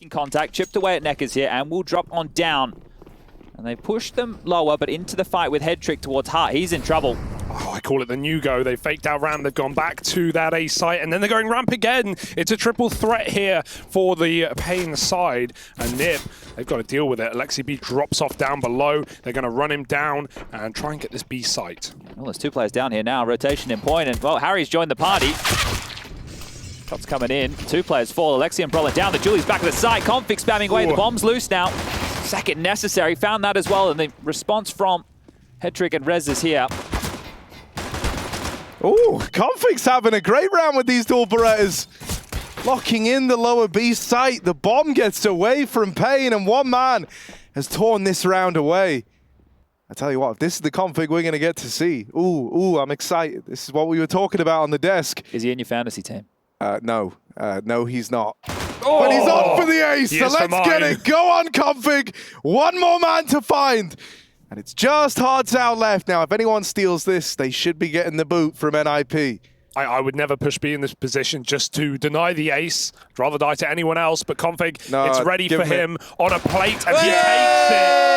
contact, chipped away at Neckers here, and will drop on down. And they push them lower, but into the fight with Headtrick towards Hart. He's in trouble. Oh, I call it the new go. They faked out ramp, they've gone back to that A site, and then they're going ramp again. It's a triple threat here for the paiN side. And NiP, they've got to deal with it. Aleksib drops off down below. They're going to run him down and try and get this B site. Well, there's two players down here now. Rotation in point, and well, Harry's joined the party. Shots coming in. Two players fall. Aleksib and Brolin down. The Julie's back at the site. Config spamming away. The bomb's loose now. Second necessary. Found that as well, and the response from Headtrick and Rez is here. Ooh, Config's having a great round with these dual Berettas. Locking in the lower B site. The bomb gets away from paiN, and one man has torn this round away. I tell you what, if this is the Config we're going to get to see. Ooh, I'm excited. This is what we were talking about on the desk. Is he in your fantasy team? No, he's not. Oh, but he's on for the ace, so let's get it. Go on, Config. One more man to find. And it's just Hearts out left. Now, if anyone steals this, they should be getting the boot from NiP. I would never push B in this position just to deny the ace. I'd rather die to anyone else, but Config, it's ready for him on a plate, and he takes it.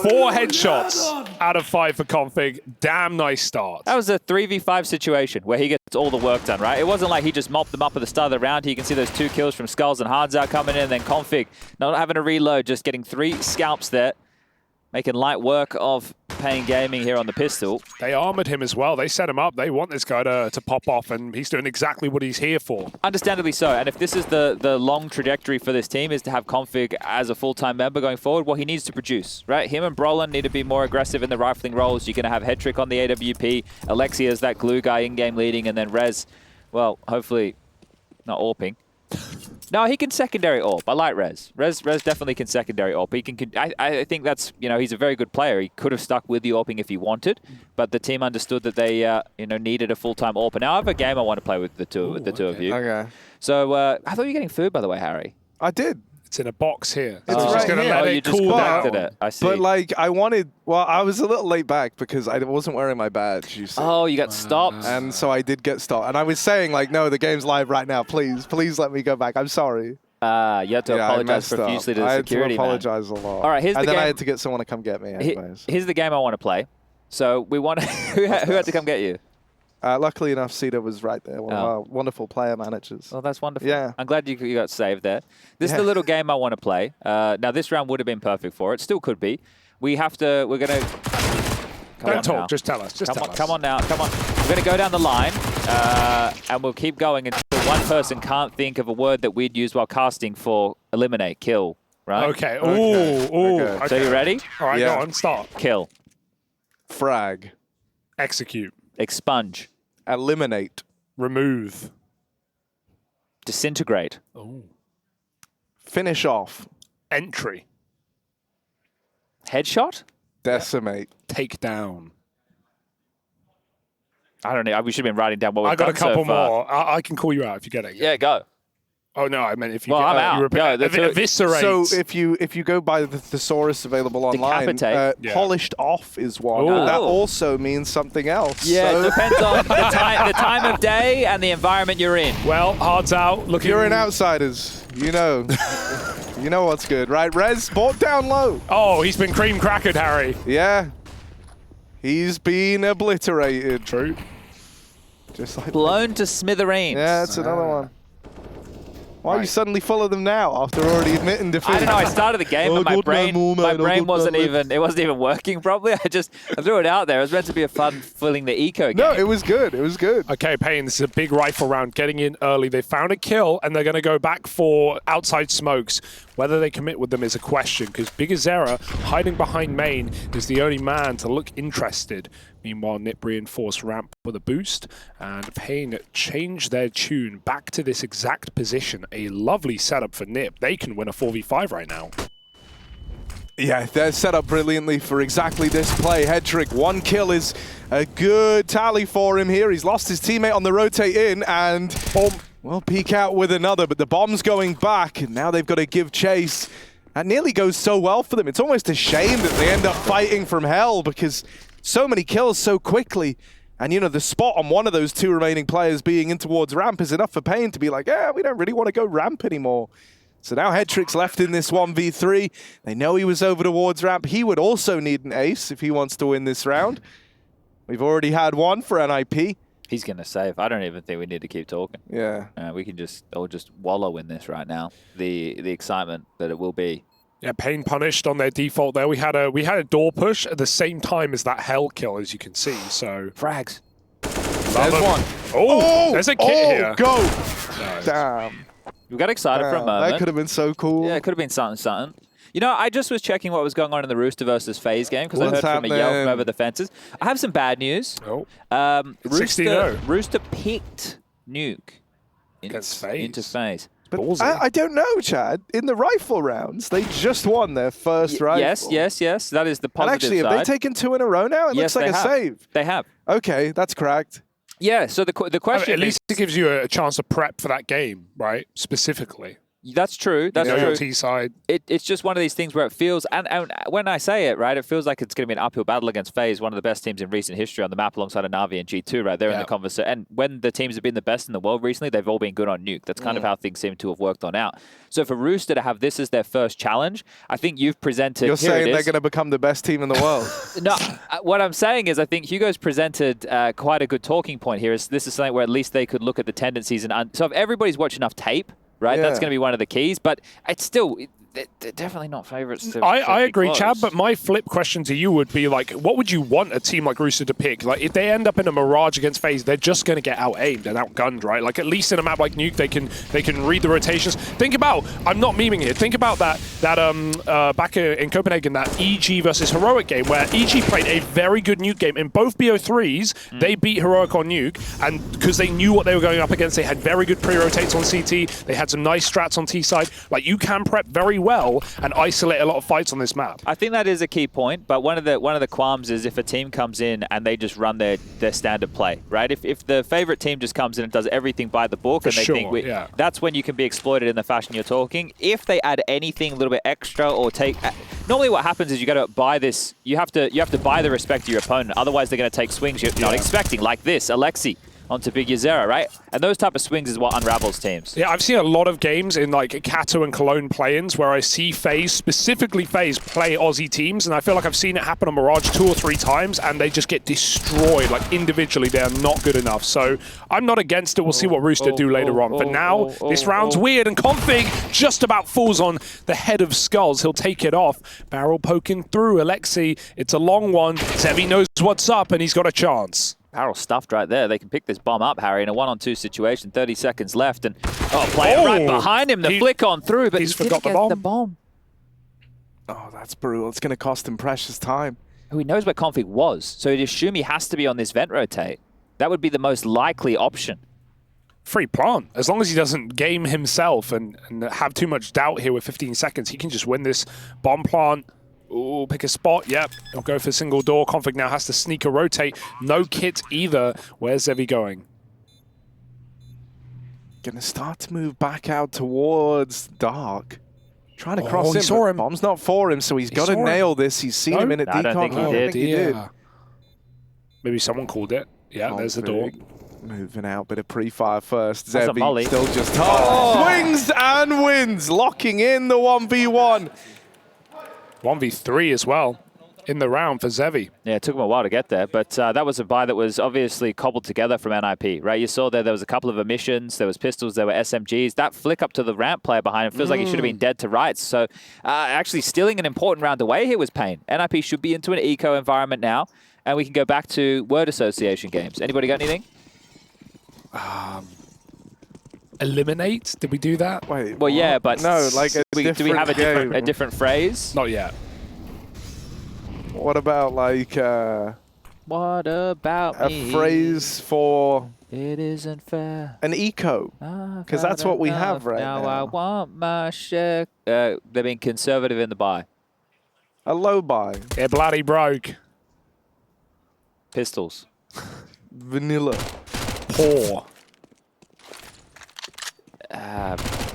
4 headshots out of 5 for Config. Damn nice start. That was a 3v5 situation where he gets all the work done, right? It wasn't like he just mopped them up at the start of the round. You can see those 2 kills from Skulls and Hards out coming in, and then Config not having to reload, just getting 3 scalps there. Making light work of paiN Gaming here on the pistol. They armored him as well. They set him up. They want this guy to pop off, and he's doing exactly what he's here for. Understandably so. And if this is the long trajectory for this team, is to have Config as a full-time member going forward, well, he needs to produce, right? Him and Brolin need to be more aggressive in the rifling roles. You're going to have Headtrick on the AWP, Aleksib as that glue guy in-game leading, and then Rez, well, hopefully not AWPing. No, he can secondary AWP. I like Rez. Rez definitely can secondary AWP. He can. I think that's, he's a very good player. He could have stuck with the AWPing if he wanted, but the team understood that they needed a full-time AWP. And now I have a game I want to play with the two of you. Okay. So I thought you were getting food, by the way, Harry. I did. It's in a box here. It's just going to let it cool down. It. I see. But like, I was a little late back because I wasn't wearing my badge, you see. Oh, you got stopped? And so I did get stopped. And I was saying, like, no, the game's live right now. Please let me go back. I'm sorry. You had to apologize profusely to the security man. I had to apologize a lot. All right, here's the game. And then I had to get someone to come get me anyways. Here's the game I want to play. So we want who had to come get you? Luckily enough, Cedar was right there, one of our wonderful player managers. Well, that's wonderful. Yeah. I'm glad you got saved there. This is the little game I want to play. Now, this round would have been perfect for it. Still could be. We're going to... Don't talk, just tell us. Come on now, come on. We're going to go down the line, and we'll keep going until one person can't think of a word that we'd use while casting for eliminate, kill, right? Okay. Ooh. Okay. So you ready? All right, go on, start. Kill. Frag. Execute. Expunge. Eliminate. Remove. Disintegrate. Oh. Finish off. Entry. Headshot? Decimate. Take down. I don't know. We should have been writing down what we've done I got a couple so far. more. I can call you out if you get it. Yeah, go. Oh no, I meant if you. Well, I'm out. Eviscerate. So if you go by the thesaurus available online, polished off is one. Ooh. That also means something else. Yeah, so. It depends on the time of day and the environment you're in. Well, Hearts out. Looking. You're in Outsiders. You know. You know what's good, right? Rez bought down low. Oh, he's been cream crackered, Harry. Yeah. He's been obliterated. True. Just like blown to smithereens. Yeah, that's another one. Why are you suddenly full of them now after already admitting defeat? I don't know. I started the game and my brain wasn't even working properly. I threw it out there. It was meant to be a fun filling the eco game. No, it was good. It was good. Okay, paiN, this is a big rifle round. Getting in early. They found a kill and they're going to go back for outside smokes. Whether they commit with them is a question because Big Azera, hiding behind main, is the only man to look interested. Meanwhile, NiP reinforced ramp with a boost, and paiN changed their tune back to this exact position. A lovely setup for NiP. They can win a 4v5 right now. Yeah, they're set up brilliantly for exactly this play. Headtrick, 1 kill is a good tally for him here. He's lost his teammate on the rotate in, and boom, well, peek out with another, but the bomb's going back, and now they've got to give chase. That nearly goes so well for them. It's almost a shame that they end up fighting from hell because so many kills so quickly, And, you know, the spot on one of those two remaining players being in towards ramp is enough for paiN to be like, yeah, we don't really want to go ramp anymore. So now Hetrick's left in this 1v3. They know he was over towards ramp. He would also need an ace if he wants to win this round. We've already had one for NiP. He's going to save. I don't even think we need to keep talking. Yeah. We can just wallow in this right now. The excitement that it will be. Yeah, paiN punished on their default there. We had a door push at the same time as that hell kill, as you can see. So Frags. There's one. Oh, there's a kit here. Go! No. Damn. We got excited for a moment. That could have been so cool. Yeah, it could have been something. You know, I just was checking what was going on in the Rooster versus FaZe game because I heard from a yell from over the fences. I have some bad news. Oh. 16-0. Rooster picked Nuke into FaZe. But I don't know, Chad. In the rifle rounds, they just won their first rifle. Yes. That is the positive and actually, have they taken 2 in a row now? It looks like a save. They have. Okay, that's cracked. Yeah, so the question at least it gives you a chance to prep for that game, right? Specifically. That's true. That's true. T side. It's just one of these things where it feels, and when I say it, right, it feels like it's going to be an uphill battle against FaZe, one of the best teams in recent history on the map alongside a Na'Vi and G2, right? They're in the conversation. And when the teams have been the best in the world recently, they've all been good on Nuke. That's kind of how things seem to have worked on out. So for Rooster to have this as their first challenge, I think you've presented... You're saying they're going to become the best team in the world. No, what I'm saying is I think Hugo's presented quite a good talking point here. This is something where at least they could look at the tendencies. So if everybody's watched enough tape, right? Yeah. That's going to be one of the keys, but it's still... They're definitely not favorites. I agree, Chad, but my flip question to you would be, like, what would you want a team like Rooster to pick? Like, if they end up in a Mirage against FaZe, they're just going to get out-aimed and outgunned, right? Like, at least in a map like Nuke, they can read the rotations. Think about, I'm not memeing here, think about that back in Copenhagen, that EG versus Heroic game, where EG played a very good Nuke game. In both BO3s, they beat Heroic on Nuke, and because they knew what they were going up against, they had very good pre-rotates on CT, they had some nice strats on T side. Like, you can prep very well and isolate a lot of fights on this map. I think that is a key point, but one of the qualms is if a team comes in and they just run their standard play, right? If the favorite team just comes in and does everything by the book, and they think that's when you can be exploited in the fashion you're talking. If they add anything a little bit extra or take, normally what happens is you got to buy this. You have to buy the respect of your opponent. Otherwise, they're going to take swings you're not expecting, like this, Aleksib onto Big Yuzera, right? And those type of swings is what unravels teams. Yeah, I've seen a lot of games in like Kato and Cologne play-ins where I see FaZe, specifically FaZe, play Aussie teams, and I feel like I've seen it happen on Mirage 2 or 3 times, and they just get destroyed. Like, individually, they're not good enough. So I'm not against it. We'll see what Rooster do later on. For now, this round's weird, and Config just about falls on the head of Skulls. He'll take it off. Barrel poking through. Aleksib, it's a long one. Zevy knows what's up, and he's got a chance. Barrel stuffed right there. They can pick this bomb up, Harry, in a 1-on-2 situation. 30 seconds left, and player right behind him. The flick on through, but he's he forgot didn't get the bomb. Oh, that's brutal. It's going to cost him precious time. He knows where Config was, so he'd assume he has to be on this vent rotate. That would be the most likely option. Free plant. As long as he doesn't game himself and have too much doubt here with 15 seconds, he can just win this bomb plant. Ooh, pick a spot. Yep, he'll go for single door. Config now has to sneak a rotate. No kit either. Where's Zevy going? Gonna start to move back out towards Dark. Trying to cross him. Saw him. Bomb's not for him, so he's got to nail this. He's seen him in at decon. I don't think he did. Maybe someone called it. Yeah, there's the door. Moving out, bit of pre-fire first. That's Zevy still just swings and wins, locking in the 1v1. 1v3 as well in the round for Zevy. Yeah, it took him a while to get there, but that was a buy that was obviously cobbled together from NiP, right? You saw there was a couple of emissions, there was pistols, there were SMGs. That flick up to the ramp player behind him feels like he should have been dead to rights. So actually stealing an important round away here was paiN. NiP should be into an eco environment now, and we can go back to word association games. Anybody got anything? Eliminate? Did we do that? Wait. Well, yeah, but no, like do we have a different phrase? Not yet. What about like what about a phrase for it isn't fair? An eco, because that's what we have right now. I want my share. They're being conservative in the buy. A low buy. They're bloody broke. Pistols. Vanilla. Poor.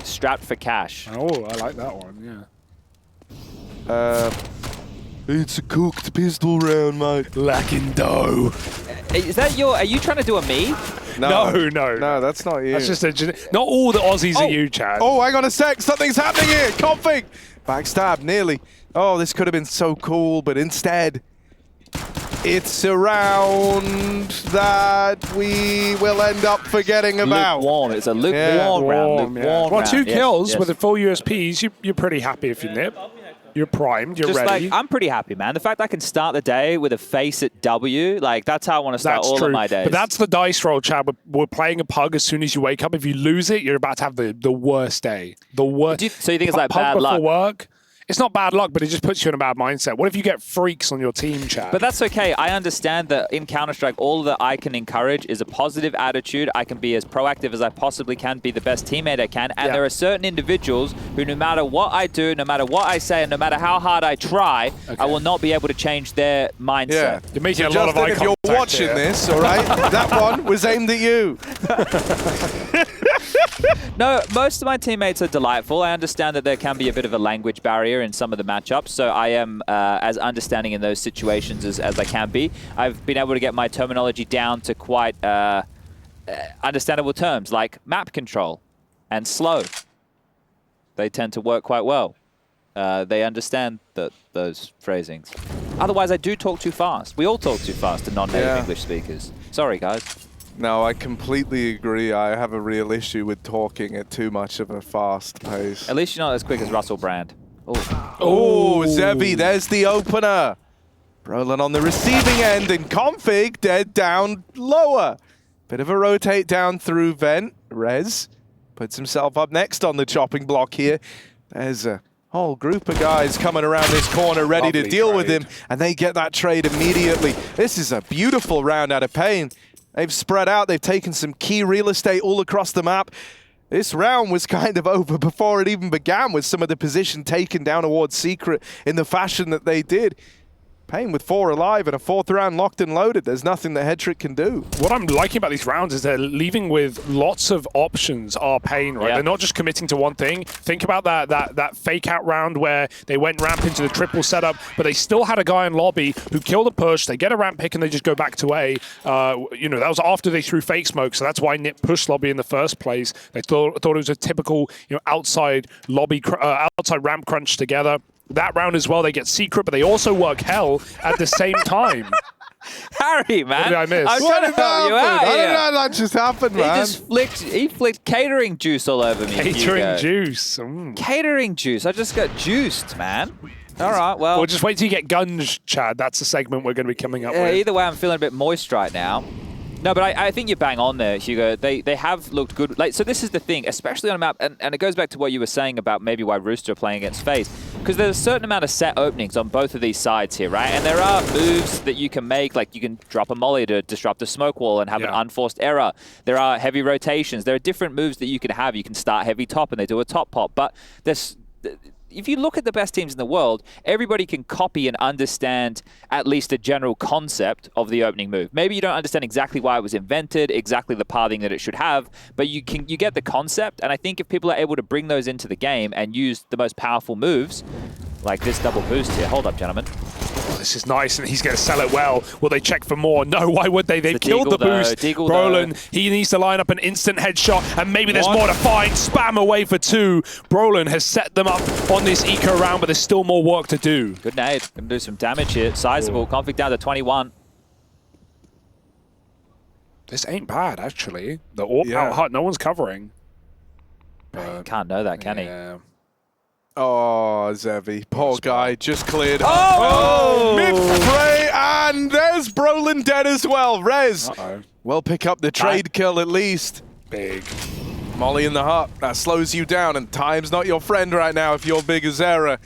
Strapped for cash. Oh, I like that one, yeah. It's a cooked pistol round, mate. Lacking dough. Is that your... Are you trying to do a me? No, that's not you. That's just not all the Aussies are you, Chad. Oh, hang on a sec. Something's happening here. Config. Backstab, nearly. Oh, this could have been so cool, but instead, it's a round that we will end up forgetting about. Lukewarm. It's a lukewarm round. Lukewarm Well, 2 round. kills Yes. with the full USPs. You're pretty happy if you nip. You're primed. You're Just ready. like, I'm pretty happy, man. The fact I can start the day with a face at W, like, that's how I want to start all of my days. But that's the dice roll, Chad. We're playing a pug as soon as you wake up. If you lose it, you're about to have the worst day. The worst. So you think it's like pug bad before luck? work. It's not bad luck, but it just puts you in a bad mindset. What if you get freaks on your team, Chad? But that's okay. I understand that in Counter-Strike, all that I can encourage is a positive attitude. I can be as proactive as I possibly can, be the best teammate I can. And there are certain individuals who, no matter what I do, no matter what I say, and no matter how hard I try, I will not be able to change their mindset. Yeah. You're making So a lot of eye Justin, if you're contact watching here. this, all right, that one was aimed at you. No, most of my teammates are delightful. I understand that there can be a bit of a language barrier in some of the matchups, so I am as understanding in those situations as I can be. I've been able to get my terminology down to quite understandable terms, like map control and slow. They tend to work quite well. They understand those phrasings. Otherwise, I do talk too fast. We all talk too fast to non-native English speakers. Sorry, guys. No, I completely agree. I have a real issue with talking at too much of a fast pace. At least you're not as quick as Russell Brand. Oh, Zevy, there's the opener. Brolin on the receiving end, and Config dead down lower. Bit of a rotate down through vent. Rez puts himself up next on the chopping block here. There's a whole group of guys coming around this corner ready to deal with him, and they get that trade immediately. This is a beautiful round out of paiN. They've spread out. They've taken some key real estate all across the map. This round was kind of over before it even began, with some of the position taken down towards Secret in the fashion that they did. paiN with 4 alive and a 4th round locked and loaded. There's nothing that Hedrick can do. What I'm liking about these rounds is they're leaving with lots of options, paiN, right? Yeah. They're not just committing to one thing. Think about that fake out round where they went ramp into the triple setup, but they still had a guy in lobby who killed a push. They get a ramp pick and they just go back to A. You know, that was after they threw fake smoke, so that's why NiP pushed lobby in the first place. They thought it was a typical, you know, outside lobby, outside ramp crunch together. That round as well, they get Secret, but they also work Hell at the same time. Harry, man. What did I miss? I'm trying to help you out I don't here. know how that just happened, man. He flicked catering juice all over me. Catering juice. Catering juice. I just got juiced, man. All right, well. Well, just wait till you get guns, Chad. That's the segment we're going to be coming up with. Either way, I'm feeling a bit moist right now. No, but I think you're bang on there, Hugo. They have looked good. Like, so this is the thing, especially on a map, and it goes back to what you were saying about maybe why Rooster are playing against FaZe, because there's a certain amount of set openings on both of these sides here, right? And there are moves that you can make, like you can drop a molly to disrupt a smoke wall and have an unforced error. There are heavy rotations. There are different moves that you can have. You can start heavy top and they do a top pop, but there's... If you look at the best teams in the world, everybody can copy and understand at least a general concept of the opening move. Maybe you don't understand exactly why it was invented, exactly the pathing that it should have, but you get the concept. And I think if people are able to bring those into the game and use the most powerful moves, like this double boost here. Hold up, gentlemen. Oh, this is nice, and he's going to sell it well. Will they check for more? No, why would they? They've killed the boost. Brolin, he needs to line up an instant headshot, and maybe there's more to find. Spam away for 2. Brolin has set them up on this eco round, but there's still more work to do. Good nade. Going to do some damage here. Sizable. Config down to 21. This ain't bad, actually. The AWP out hot, no one's covering. Can't know that, can he? Oh, Zevy, poor guy, just cleared. Oh! Mid-spray, and there's Brolin dead as well. Rez will pick up the trade kill at least. Big. Molly in the hut, that slows you down, and time's not your friend right now if you're big as Zera.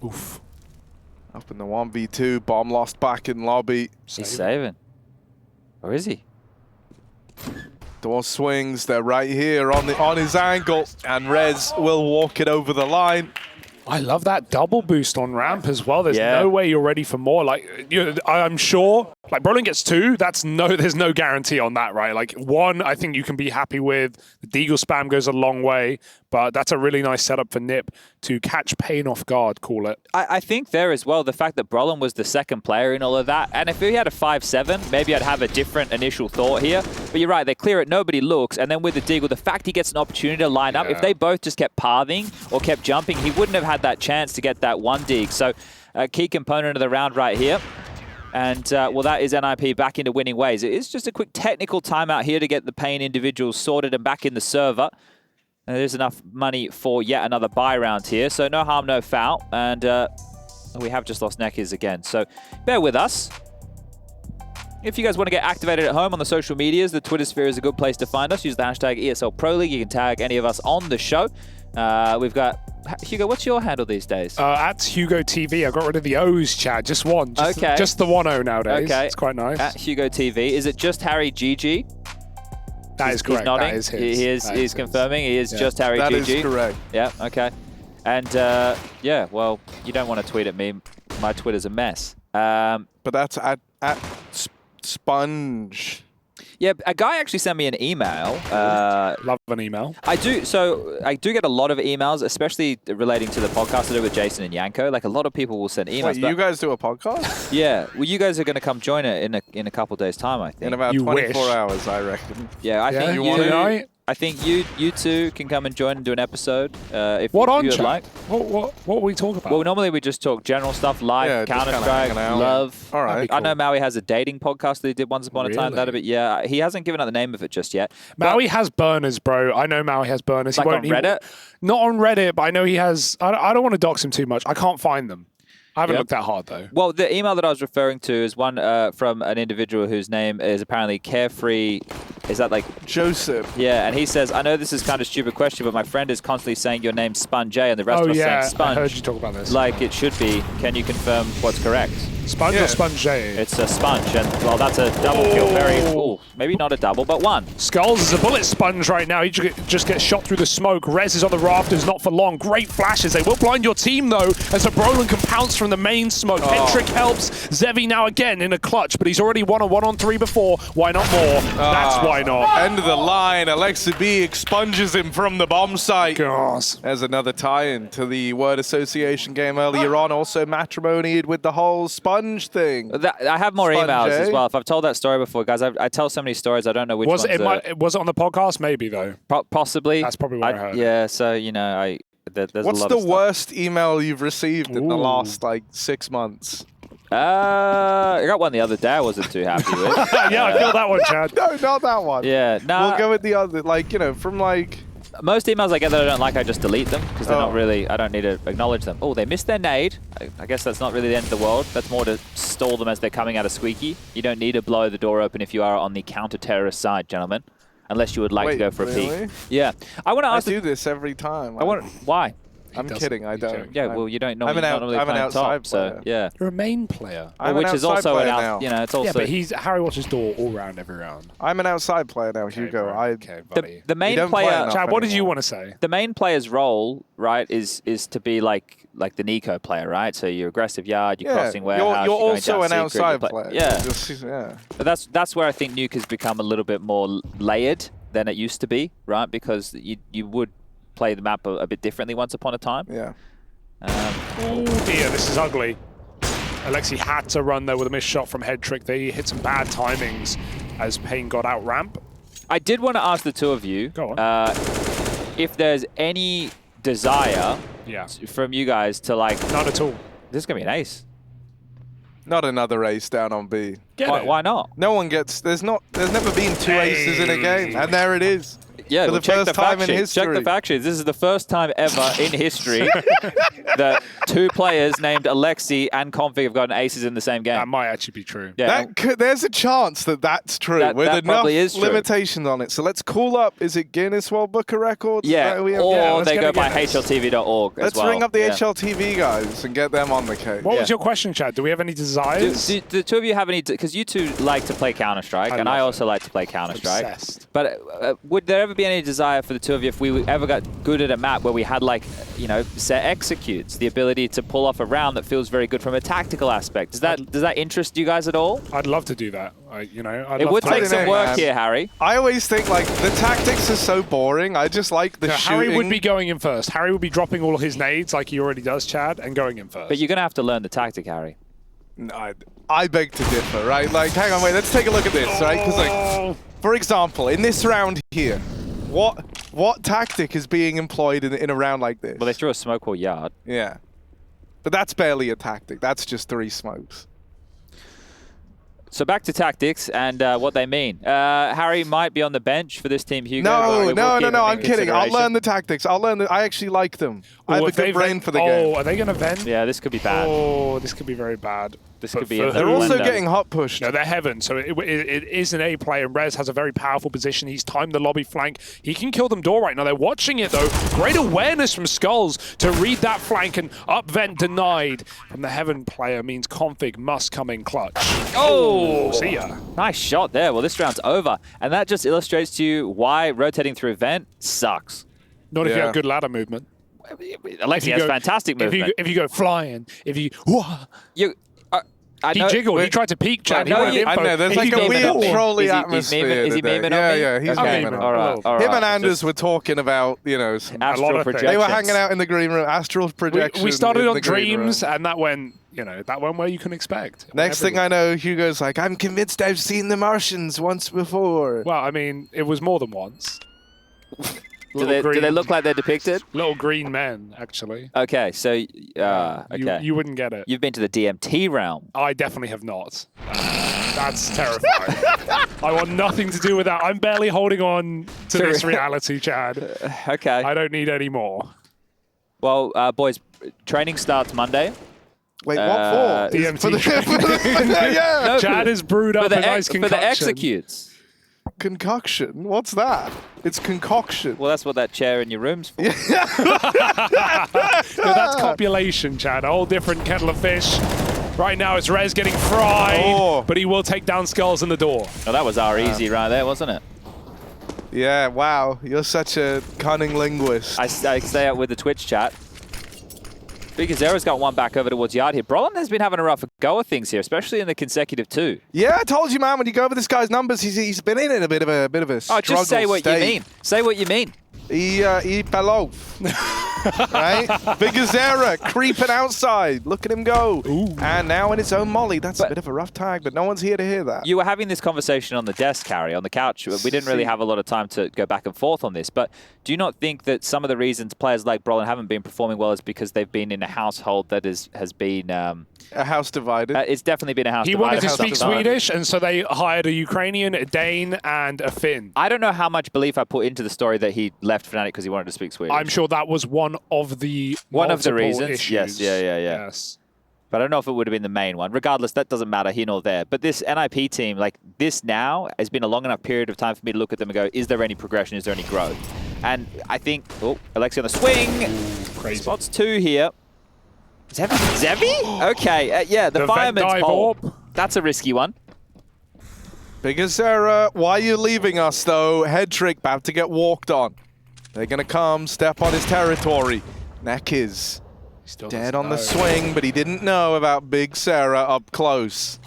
Oof. Up in the 1v2, bomb lost back in lobby. He's saving. Or is he? Door swings, they're right here on his angle, and Rez will walk it over the line. I love that double boost on ramp as well. There's no way you're ready for more. Like, I'm sure Like, Brolin gets 2, there's no guarantee on that, right? Like, 1, I think you can be happy with. The Deagle spam goes a long way, but that's a really nice setup for NiP to catch paiN off guard, call it. I think there as well, the fact that Brolin was the second player in all of that, and if he had a 5-7, maybe I'd have a different initial thought here. But you're right, they clear it, nobody looks, and then with the Deagle, the fact he gets an opportunity to line up, if they both just kept pathing or kept jumping, he wouldn't have had that chance to get that 1 dig. So a key component of the round right here. And, well, that is NiP back into winning ways. It is just a quick technical timeout here to get the paiN individuals sorted and back in the server. And there's enough money for yet another buy round here. So no harm, no foul. And we have just lost Neckers again. So bear with us. If you guys want to get activated at home on the social medias, the Twitter sphere is a good place to find us. Use the hashtag ESL Pro League. You can tag any of us on the show. We've got... Hugo, what's your handle these days? At Hugo TV. I got rid of the O's, Chad. Just one. Just the 1 O nowadays. Okay. It's quite nice. At Hugo TV. Is it just Harry GG? That is correct. He's nodding. That is his. He's confirming. He is just Harry GG. That is correct. Yeah, okay. And, yeah, well, you don't want to tweet at me. My Twitter's a mess. But that's at Sponge. Yeah, a guy actually sent me an email. Love an email. I do. So I do get a lot of emails, especially relating to the podcast I do with Jason and Yanko. Like, a lot of people will send emails. Wait, you guys do a podcast? Yeah. Well, you guys are going to come join it in a couple days' time, I think. In about 24 hours, I reckon. Yeah, I think I think you two can come and join and do an episode if you'd like. What we talk about? Well, normally we just talk general stuff, live, Counter-Strike, love. All right. I know Maui has a dating podcast that he did once upon a time. Yeah, he hasn't given out the name of it just yet. Maui has burners, bro. I know Maui has burners. Like on Reddit? Not on Reddit, but I know he has. I don't want to dox him too much. I can't find them. I haven't looked that hard, though. Well, the email that I was referring to is one from an individual whose name is apparently Carefree. Is that like... Joseph. Yeah, and he says, I know this is kind of a stupid question, but my friend is constantly saying your name's Sponge, and the rest of us saying Sponge. I heard you talk about this. Like it should be. Can you confirm what's correct? Sponge or Sponge? It's a Sponge, and, well, that's a double kill. Maybe not a double, but 1. Skulls is a bullet sponge right now. He just gets shot through the smoke. Rez is on the rafters, not for long. Great flashes. They will blind your team, though, as a Brolin can pounce from the main smoke. Headtrick helps. Zevy now again in a clutch, but he's already won a 1-on-3 before. Why not more? That's why not. End of the line. Aleksib expunges him from the bomb site. Gosh. There's another tie-in to the word association game earlier on. Also matrimonied with the whole sponge thing. I have more emails as well. If I've told that story before, guys, I tell so many stories, I don't know which ones. Was it on the podcast? Maybe, though. Possibly. That's probably what I heard. Yeah, so, you know, there's a lot of What's stuff. the worst email you've received in the last, like, 6 months? I got one the other day I wasn't too happy with. Yeah, I feel that one, Chad. No, not that one. Yeah, no. We'll go with the other, like, you know, from, like... Most emails I get that I don't like, I just delete them because they're not really, I don't need to acknowledge them. Oh, they missed their nade. I guess that's not really the end of the world. That's more to stall them as they're coming out of squeaky. You don't need to blow the door open if you are on the counter-terrorist side, gentlemen. Unless you would like to go for a peek. Yeah. I want to ask... I do this every time. Why? I'm kidding, I don't. Yeah, well, you don't normally play on top, so yeah. You're a main player. Which is also an out, you know, it's also... Yeah, but Harry watches door all round every round. I'm an outside player now, Hugo. Okay, buddy. The main player... Chad, what did you want to say? The main player's role, right, is to be like the Nico player, right? So you're aggressive yard, you're crossing warehouse, you're also an secret, outside player. Yeah. But that's where I think Nuke has become a little bit more layered than it used to be, right? Because you would play the map a bit differently once upon a time. Yeah. Oh dear, this is ugly. Aleksib had to run there with a missed shot from Headtrick. They hit some bad timings as paiN got out ramp. I did want to ask the two of you if there's any desire from you guys to like... None at all. This is going to be an ace. Not another ace down on B. Why not? No one gets... There's never been 2 aces in a game, and there it is. Yeah, for the first time in history. Check the fact sheets. This is the first time ever in history that 2 players named Aleksib and Config have gotten aces in the same game. That might actually be true. Yeah. There's a chance that that's true with enough limitations on it. So let's call up, is it Guinness World Book of Records? Yeah, or they go by HLTV.org Let's ring up the HLTV guys and get them on the case. What was your question, Chad? Do we have any desires? Do the two of you have any... Because you two like to play Counter-Strike, and I also like to play Counter-Strike. Obsessed. But would there ever ever be any desire for the two of you if we ever got good at a map where we had like, you know, set executes, the ability to pull off a round that feels very good from a tactical aspect? Does that interest you guys at all? I'd love to do that. It would take some work here, Harry. I always think like the tactics are so boring. I just like the shooting. Harry would be going in first. Harry would be dropping all his nades like he already does, Chad, and going in first. But you're going to have to learn the tactic, Harry. No, I beg to differ, right? Like, hang on, wait, let's take a look at this, right? Because, like, for example, in this round here, what tactic is being employed in a round like this? Well, they threw a smoke wall yard. Yeah. But that's barely a tactic. That's just 3 smokes. So back to tactics and what they mean. Harry might be on the bench for this team, Hugo. No, I'm kidding. I'll learn the tactics. I actually like them. I have a good brain for the game. Oh, are they going to vent? Yeah, this could be bad. Oh, this could be very bad. This could be. They're also getting hot pushed. No, they're heaven. So it is an A play, and Rez has a very powerful position. He's timed the lobby flank. He can kill them door right now. They're watching it though. Great awareness from Skulls to read that flank, and up vent denied from the heaven player means Config must come in clutch. Oh, see ya. Nice shot there. Well, this round's over, and that just illustrates to you why rotating through vent sucks. Not if you have good ladder movement. Aleksib has fantastic movement. If you go flying, if you he jiggled. He tried to peek, Chad. I know. There's like a weird trolly atmosphere. Is he memeing on me? Yeah, he's memeing. All right. Him and Anders were talking about, you know, astral projections. They were hanging out in the green room. Astral projections. We started on dreams, and that went, that went where you can expect. Next thing I know, Hugo's like, I'm convinced I've seen the Martians once before. Well, I mean, it was more than once. Do they look like they're depicted? Little green men, actually. Okay, so okay. You wouldn't get it. You've been to the DMT realm. I definitely have not. That's terrifying. I want nothing to do with that. I'm barely holding on to this reality, Chad. Okay. I don't need any more. Well, boys, training starts Monday. Wait, what for? DMT. Yeah. No, Chad is brewed up a nice concoction. For the executes. Concoction? What's that? It's concoction. Well, that's what that chair in your room's for. No, that's copulation, Chad. A whole different kettle of fish. Right now, it's Rez getting fried, but he will take down Skulls in the door. Oh, that was our easy right there, wasn't it? Yeah, wow. You're such a cunning linguist. I stay out with the Twitch chat. Bigazera's got one back over towards yard here. Brolin has been having a rough go of things here, especially in the consecutive 2. Yeah, I told you, man. When you go over this guy's numbers, he's been in a bit of a struggle. Oh, just say what you mean. Say what you mean. He fell right? Bigazera creeping outside. Look at him go. Ooh. And now in its own molly. That's a bit of a rough tag, but no one's here to hear that. You were having this conversation on the desk, Harry, on the couch. We didn't really have a lot of time to go back and forth on this, but do you not think that some of the reasons players like Brolin haven't been performing well is because they've been in a household that has been... a house divided. It's definitely been a house divided. He wanted to speak Swedish, and so they hired a Ukrainian, a Dane, and a Finn. I don't know how much belief I put into the story that he left Fnatic because he wanted to speak Swedish. I'm sure that was one of the reasons. Issues. Yes, yes. But I don't know if it would have been the main one. Regardless, that doesn't matter here nor there. But this NiP team, like this now, has been a long enough period of time for me to look at them and go, is there any progression? Is there any growth? And I think, Aleksib on the swing. Crazy. Spots 2 here. Zevy? Okay, yeah, the fireman's pole. That's a risky one. Bigazera, why are you leaving us, though? Head trick about to get walked on. They're going to come, step on his territory. Neck is dead on the swing, but he didn't know about Big Sarah up close.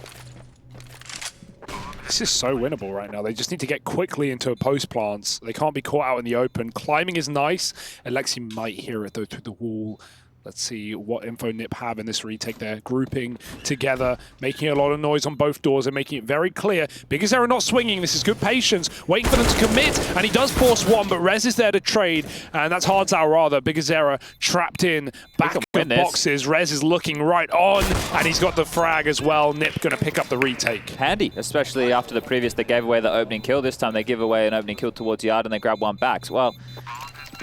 This is so winnable right now. They just need to get quickly into post plants. They can't be caught out in the open. Climbing is nice. Aleksib might hear it, though, through the wall. Let's see what info NiP have in this retake. They're grouping together, making a lot of noise on both doors and making it very clear. Bigazera not swinging. This is good patience. Waiting for them to commit, and he does force one, but Rez is there to trade, and that's Hardzao rather. Bigazera trapped in back of boxes. Rez is looking right on, and he's got the frag as well. NiP going to pick up the retake. Handy, especially after the previous. They gave away the opening kill. This time they give away an opening kill towards yard, and they grab one back. So, well,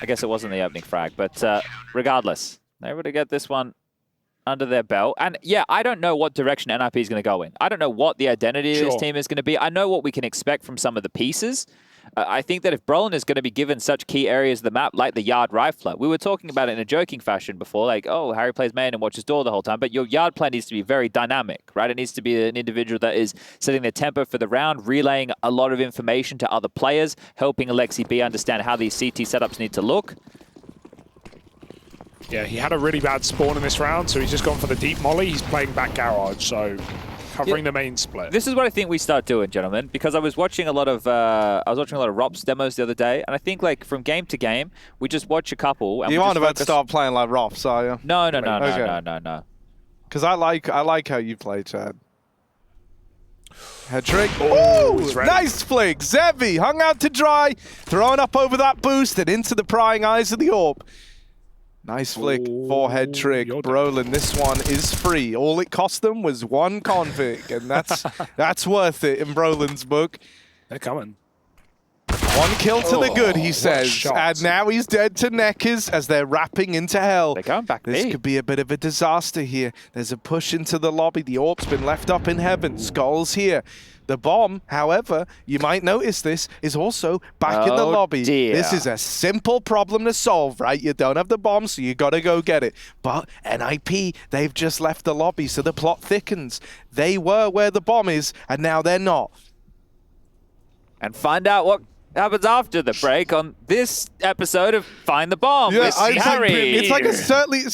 I guess it wasn't the opening frag, but regardless. They're able to get this one under their belt. And yeah, I don't know what direction NiP is going to go in. I don't know what the identity of this team is going to be. I know what we can expect from some of the pieces. I think that if Brolin is going to be given such key areas of the map, like the yard rifler, we were talking about it in a joking fashion before, like, oh, Harry plays main and watches door the whole time, but your yard play needs to be very dynamic, right? It needs to be an individual that is setting the tempo for the round, relaying a lot of information to other players, helping Aleksib understand how these CT setups need to look. Yeah, he had a really bad spawn in this round, so he's just gone for the deep molly. He's playing back garage, so covering the main split. This is what I think we start doing, gentlemen, because I was watching a lot of ROPS demos the other day, and I think like from game to game, we just watch a couple. And you aren't about to start playing like ROPS, are you? No. Because I like how you play, Chad. Head trick. Oh, nice flick. Zevy hung out to dry, throwing up over that boost and into the prying eyes of the AWP. Nice flick for head trick. Brolin, this one is free. All it cost them was one config, and that's worth it in Brolin's book. They're coming. One kill to the good, he says. And now he's dead to Neckers as they're wrapping into hell. They're going back This B. could be a bit of a disaster here. There's a push into the lobby. The AWP's been left up in heaven. Skull's here. The bomb, however, you might notice this, is also back in the lobby. Dear. This is a simple problem to solve, right? You don't have the bomb, so you gotta go get it. But NiP, they've just left the lobby, so the plot thickens. They were where the bomb is, and now they're not. And find out what happens after the break on this episode of Find the Bomb with Harry. It's like it's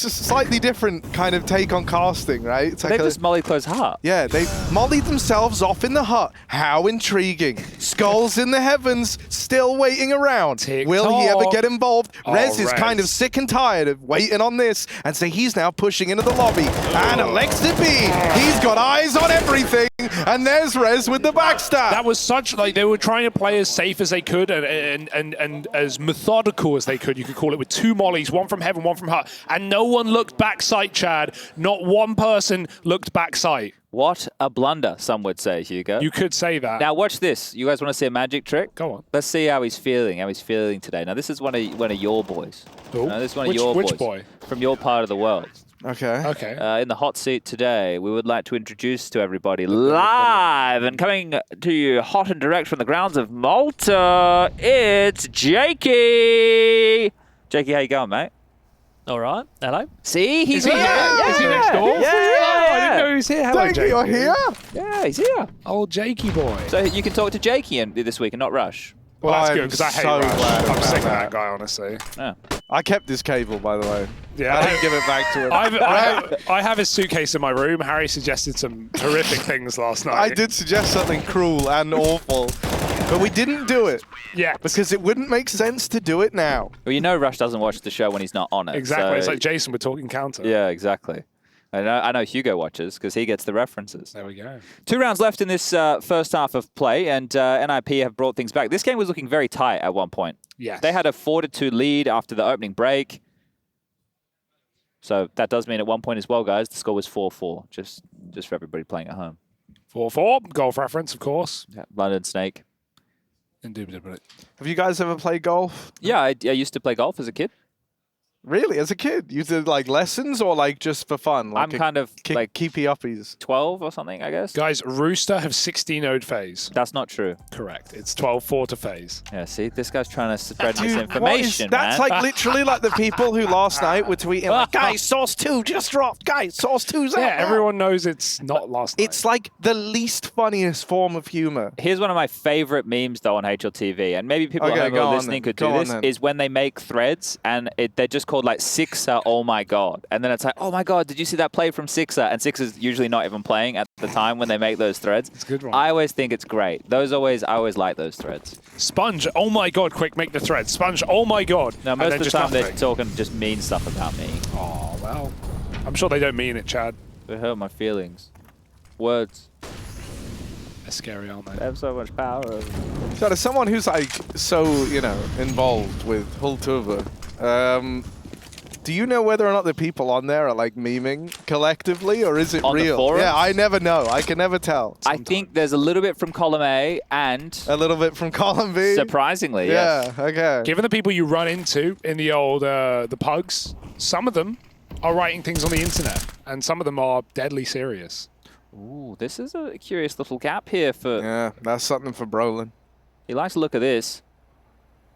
a slightly different kind of take on casting, right? It's like They've just mollied close heart. Yeah, they mollied themselves off in the hut. How intriguing. Skulls in the heavens, still waiting around. Will he ever get involved? Rez is kind of sick and tired of waiting on this, and so he's now pushing into the lobby. And Aleksib, he's got eyes on everything, and there's Rez with the backstab. That was such, like, they were trying to play as safe as they could and as methodical as they could, you could call it, with two mollies, one from heaven, one from hut, and no one looked back sight, Chad. Not one person looked back sight. What a blunder, some would say, Hugo. You could say that. Now watch this. You guys want to see a magic trick? Go on. Let's see how he's feeling today. Now this is one of your boys. Ooh. This is one of your boys. Which boy? From your part of the world. Okay. In the hot seat today, we would like to introduce to everybody live and coming to you hot and direct from the grounds of Malta, it's Jakey. Jakey, how you going, mate? All right. Hello. See, he's here. Is he next door? Yeah. Oh, I didn't know he was here. Hello, Jakey. You're here? Yeah, he's here. Old Jakey boy. So you can talk to Jakey this week and not Rush. Well, that's I'm good, because I hate so Rush. glad I'm about sick of that. that guy, honestly. Yeah. I kept this cable, by the way. Yeah, I didn't give it back to him. I have his suitcase in my room. Harry suggested some horrific things last night. I did suggest something cruel and awful, but we didn't do it. Yeah. Because it wouldn't make sense to do it now. Well, you know Rush doesn't watch the show when he's not on it. Exactly. So It's like Jason, we're talking counter. yeah, exactly. I know Hugo watches because he gets the references. There we go. 2 rounds left in this first half of play, and NiP have brought things back. This game was looking very tight at one point. Yes. They had a 4-2 lead after the opening break. So that does mean at one point as well, guys, the score was 4-4, just for everybody playing at home. 4-4. Golf reference, of course. Yeah, London Snake. Indubitably. Have you guys ever played golf? Yeah, I used to play golf as a kid. Really? As a kid? You did like lessons or like just for fun? Like I'm kind of like keepy uppies. 12 or something, I guess. Guys, Rooster have 16-0'd phase. That's not true. Correct. It's 12-4 to phase. Yeah, see, this guy's trying to spread Dude, misinformation, that's man. like literally like the people who last night were tweeting like, guys, Source 2 just dropped. Guys, Source 2's out. Yeah, everyone knows it's not last night. It's like the least funniest form of humor. Here's one of my favorite memes, though, on HLTV, and maybe people Okay, at home go who are on listening then. could do Go on this, then. is when they make threads, and they're just called, like, Sixer, oh my god. And then it's like, oh my god, did you see that play from Sixer? And Sixer's usually not even playing at the time when they make those threads. It's a good one. I always think it's great. I always like those threads. Sponge, oh my god, quick, make the thread. Sponge, oh my god. Now, And most then of the just time they're nothing. talking just mean stuff about me. Oh, well. I'm sure they don't mean it, Chad. They hurt my feelings. Words. They're scary, aren't They they? have so much power. So as someone who's like so, involved with Hultuva, do you know whether or not the people on there are like memeing collectively, or is it On the real? forums? Yeah, I never know. I can never tell. I think there's a little bit from column A and, A little bit from column B. surprisingly, yes. Yeah, okay. Given the people you run into in the old, the pugs, some of them are writing things on the internet, and some of them are deadly serious. Ooh, this is a curious little gap here for... Yeah, that's something for Brolin. He likes to look at this.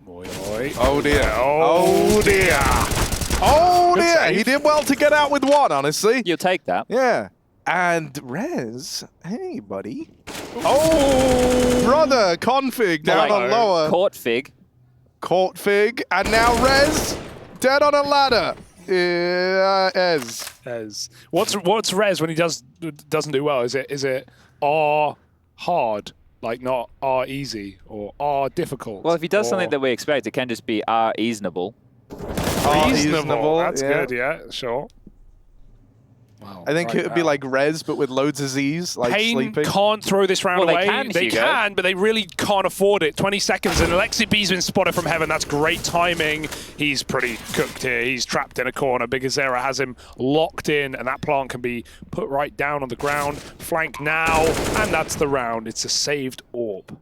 Oi, oi. Oh dear. Oh dear. Oh Good dear. save. He did well to get out with one, honestly. You'll take that. Yeah. And Rez, hey, buddy. Oh, brother, config down on lower. Court fig. Caught Fig, and now Rez, dead on a ladder. Ez. What's Rez when he doesn't do well? Is it R hard, like not R easy, or R difficult? Well, if he does something that we expect, it can just be reasonable. reasonable? That's yeah. good, yeah, sure. Wow, I think it would be like Rez, but with loads of Z's, like paiN sleeping. can't throw this round away. They can, but they really can't afford it. 20 seconds, and Aleksib's been spotted from heaven. That's great timing. He's pretty cooked here. He's trapped in a corner. paiN has him locked in, and that plant can be put right down on the ground. Flank now, and that's the round. It's a saved orb.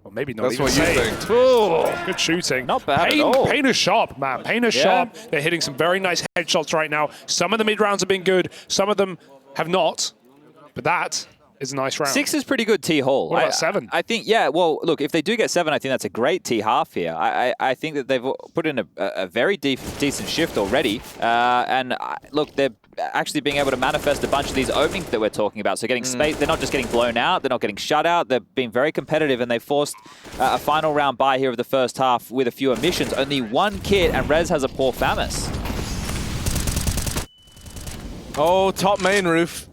Or maybe not That's even what you saved. think. Oh, good shooting. Not bad at all. paiN is sharp, man. paiN is sharp. They're hitting some very nice headshots right now. Some of the mid rounds have been good. Some of them have not. But that is a nice round. 6 is pretty good T Hall. What about 7? I think, yeah, well, look, if they do get 7, I think that's a great T half here. I think that they've put in a very decent shift already. Look, they're actually being able to manifest a bunch of these openings that we're talking about. So getting space, they're not just getting blown out, they're not getting shut out, they're being very competitive, and they forced a final round bye here of the first half with a few emissions. Only 1 kit, and Rez has a poor Famis. Oh, top main roof.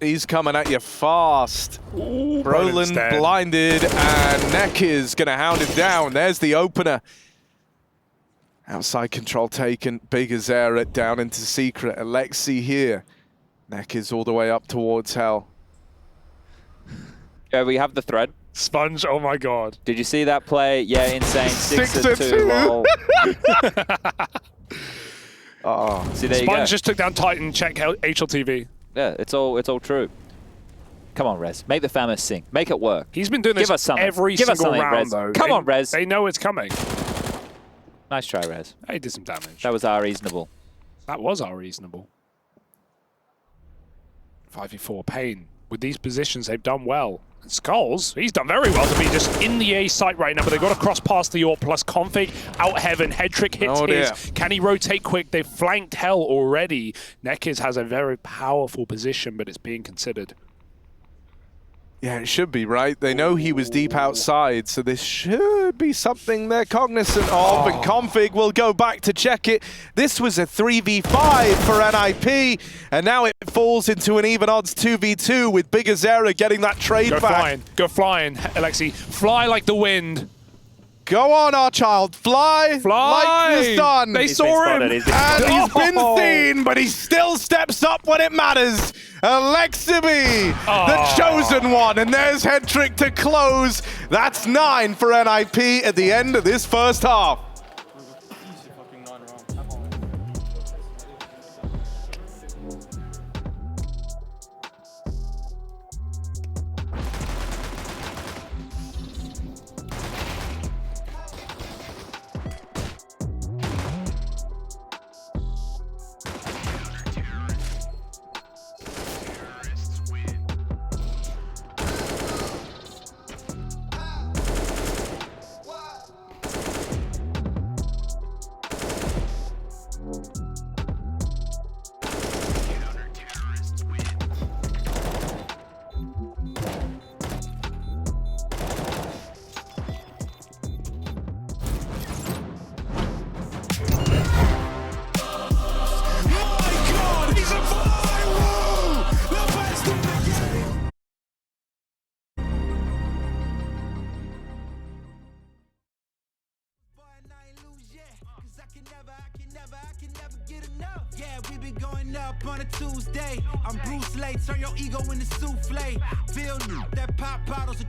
He's coming at you fast. Ooh, Brolin blinded, and Neck is going to hound him down. There's the opener. Outside control taken. paiN down into secret. Aleksib here. Neck is all the way up towards hell. Yeah, we have the thread. Sponge, oh my god. Did you see that play? Yeah, insane. 6-2. Lol. See, there you Sponge go. just took down Titan. Check HLTV. Yeah, it's all true. Come on, Rez. Make the Famis sing. Make it work. He's been doing Give this us something. every Give us single something, round, Rez. though. Come on, Rez. They know it's coming. Nice try, Rez. He did some damage. That was reasonable. That was reasonable. 5v4 paiN. With these positions, they've done well. And Skulls, he's done very well to be just in the A site right now, but they've got to cross past the AWP plus config out heaven. Head trick hits his. Can he rotate quick? They've flanked hell already. Nekiz has a very powerful position, but it's being considered. Yeah, it should be, right? They know he was deep outside, so this should be something they're cognizant of, and config will go back to check it. This was a 3v5 for NiP, and now it falls into an even odds 2v2 with paiN getting that trade back. Go flying, Aleksib. Fly like the wind. Go on, our child. Fly like the sun. They saw him. And he's been seen, but he still steps up when it matters. Aleksib, the chosen one. And there's head trick to close. That's 9 for NiP at the end of this first half. Yeah, we been going up on a Tuesday. I'm Bruce Lee, turn your ego into souffle. Feel new, that pop bottles a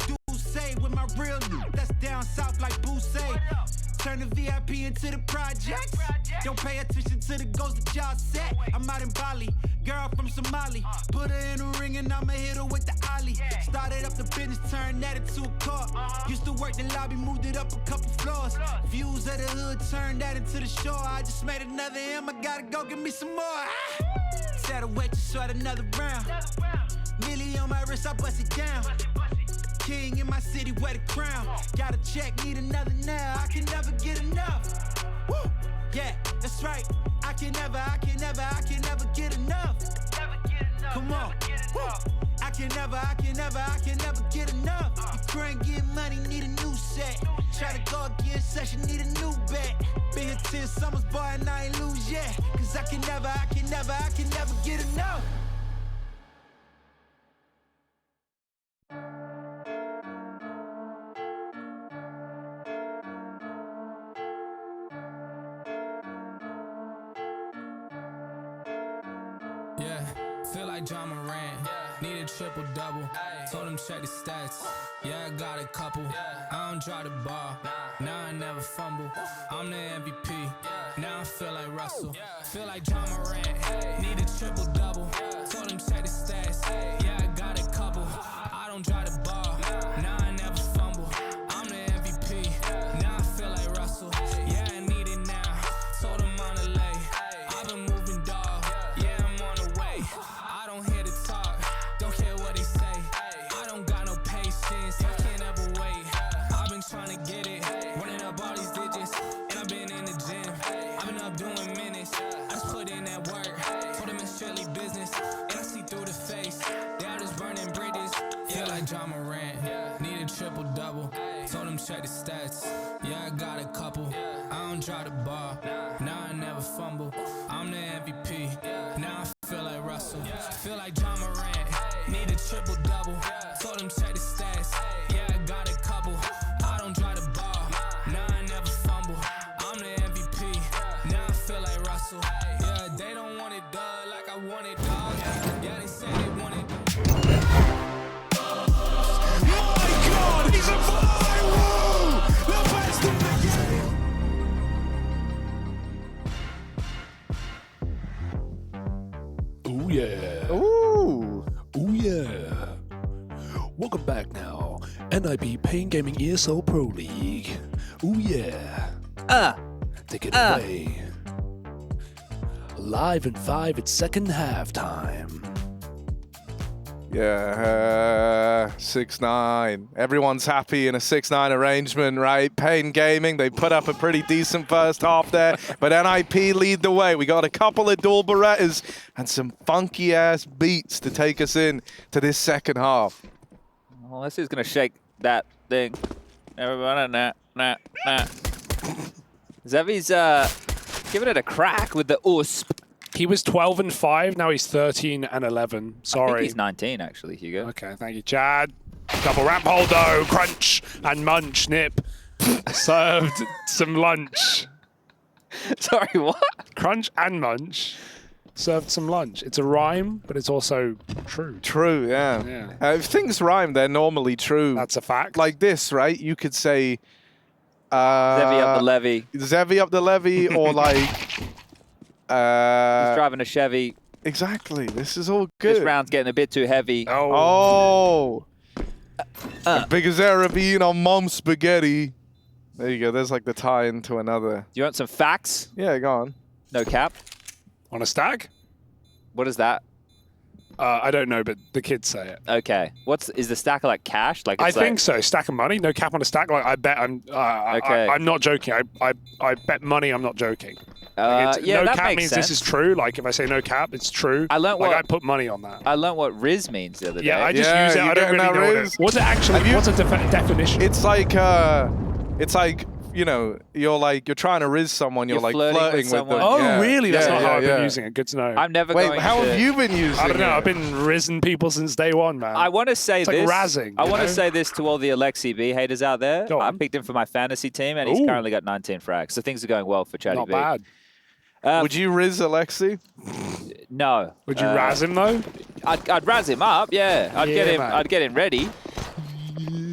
say with my real new. That's down south like Bousse. Turn the VIP into the projects. Don't pay attention to the ghosts that y'all set. I'm out in Bali, girl from Somali. Put her in a ring and I'ma hit her with the ollie. Started up the business, turned that into a car. Used to work the lobby, moved it up a couple floors. Views of the hood, turned that into the shore. I just made another M, I gotta go get me some more. Tell the waitress, short another round. Millie on my wrist, I bust it down. king in my city, wear the crown. Got a check, need another now. I can never get enough. Woo! Yeah, that's right. I can never get enough. Come on. Woo! I can never get enough. You couldn't get money, need a new set. Try to go against session, need a new bet. Been here 10 summers, boy, and I ain't lose yet. Cause I can never get enough. Yeah, feel like John Moran. Need a triple double. Told him check the stats. Yeah, I got a couple. I don't draw the ball. Now I never fumble. I'm the MVP. Now I feel like Russell. Feel like John Moran. Need a triple double. Told him check the stats. Yeah, I got a couple. I don't draw the ball. Now I never fumble. I'm the MVP. Now I feel like Russell. Yeah, I need it now. Told him on the lay. I've been moving, dog. Yeah, I'm on the way. I don't hear the talk. Don't care what they say. I don't got no patience. I can't ever wait. I've been trying to get it. Running up all these digits. And I've been in the gym. I've been up doing minutes. I just put in that work. Told them it's strictly business. And I see through the face. They all just burning bridges. Feel like John Moran. Need a triple double. Told him check the stats. Yeah, I got a couple. I don't draw the ball. Now I never fumble. I'm the MVP. Now I feel like Russell. Feel like John Moran. Need a triple double. Told him check the stats. Yeah, I got a couple. I don't draw the ball. Now I never fumble. I'm the MVP. Now I feel like Russell. Yeah, they don't want it done like I want it, dog. Yeah, they say they want it. My God, he's a firework! The best of the game! Ooh, yeah. Ooh. Ooh, yeah. Welcome back now. NiP paiN Gaming ESL Pro League. Ooh, yeah. Take it away. Live in 5, it's second half time. Yeah, 6-9. Everyone's happy in a 6-9 arrangement, right? paiN Gaming, they put up a pretty decent first half there, but NiP lead the way. We got a couple of dual Berettas and some funky-ass beats to take us in to this second half. Well, this is going to shake that thing. Everybody, nah. Zevy's giving it a crack with the USP. He was 12 and 5, now he's 13 and 11. Sorry. I think he's 19, actually, Hugo. Okay, thank you, Chad. Double ramp holdo, crunch and munch, NiP. Served some lunch. Sorry, what? Crunch and munch. Served some lunch. It's a rhyme, but it's also true. True, yeah. If things rhyme, they're normally true. That's a fact. Like this, right? You could say... Zevy up the levy. Zevy up the levy, or like... He's driving a Chevy. Exactly. This is all good. This round's getting a bit too heavy. Oh. Big Azera being on mom's spaghetti. There you go. There's like the tie into another. Do you want some facts? Yeah, go on. No cap. On a stack? What is that? I don't know, but the kids say it. Okay. Is the stack like cash? Like I think so. Stack of money, no cap on a stack. Like I bet I'm not joking. I bet money. I'm not joking. Yeah, no that cap makes means sense. this is true. Like if I say no cap, it's true. I learn't I put money on that. I learned what Riz means the other day. Yeah, I just use it. I don't really know what it is. What's it actually? What's a definition? It's like you know, you're trying to riz someone. You're like flirting with them. Oh, yeah. really? That's not how I've been yeah. using it. Good to know. I'm never Wait, going how to... have you been using it? I don't know. I've been rizzing people since day one, man. I want to say it's this. Like razzing, I want to say this to all the Aleksib haters out there. Go I on. picked him for my fantasy team, and he's currently got 19 frags. So things are going well for Chatty Not B. bad. Would you riz Aleksib? No. Would you razz him though? I'd razz him up. Yeah. man. I'd get him ready.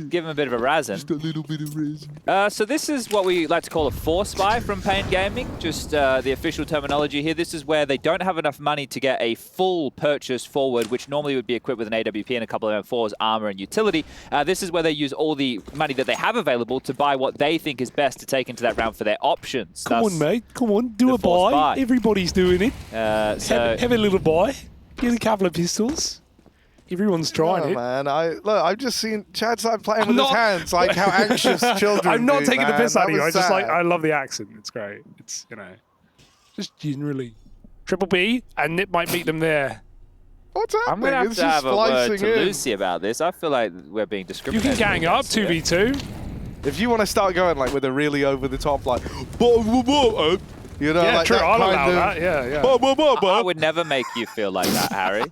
Give him a bit of a razzing. Just a little bit of riz. So this is what we like to call a force buy from paiN Gaming, just the official terminology here. This is where they don't have enough money to get a full purchase forward, which normally would be equipped with an AWP and a couple of M4s, armor, and utility. This is where they use all the money that they have available to buy what they think is best to take into that round for their options. Come on, mate. Come on. Do the a force buy. Everybody's doing it. So Have a little buy. Get a couple of pistols. Everyone's trying it. Man, I've just seen Chad's like playing with his hands, like how anxious children I'm not do, taking the man. piss out of That you. I was just like, sad. I love the accent. It's great. It's, you know, just generally. Triple B, and NiP might meet them there. What's I'm happening? going to have It's to just have a word splicing to in. Lucy about this. I feel like we're being You discriminated can gang up against here. 2v2. If you want to start going like with a really over the top, like, you know, Yeah, like true. that I'll kind allow of, that. Yeah. I would never make you feel like that, Harry.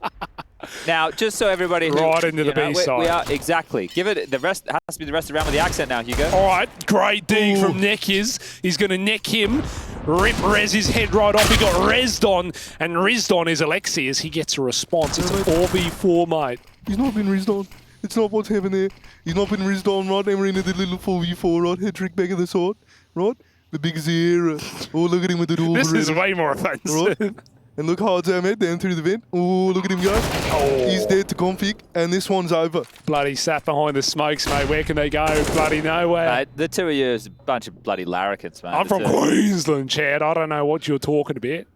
Now, just so everybody who, Right into the you know, we B-side. are exactly. Give it the rest. It has to be the rest of the round with the accent now, Hugo. All right, great dig from Nekiz. He's going to neck him. Rip Rez's head right off. He got rezzed on, and rezzed on is Aleksib as he gets a response. It's a 4v4, mate. He's not been rizzed on. It's not what's happening there. He's not been rizzed on, right? And we're into the little 4v4, right? Head trick back of the sword, right? The big Zera. Oh, look at him with the door. This is way more offensive. Right? And look hard down there, down through the vent. Oh, look at him go. Oh. He's dead to config, and this one's over. Bloody sat behind the smokes, mate. Where can they go? Bloody nowhere. The two of you is a bunch of bloody larrikins, man. I'm from Queensland, Chad. I don't know what you're talking about.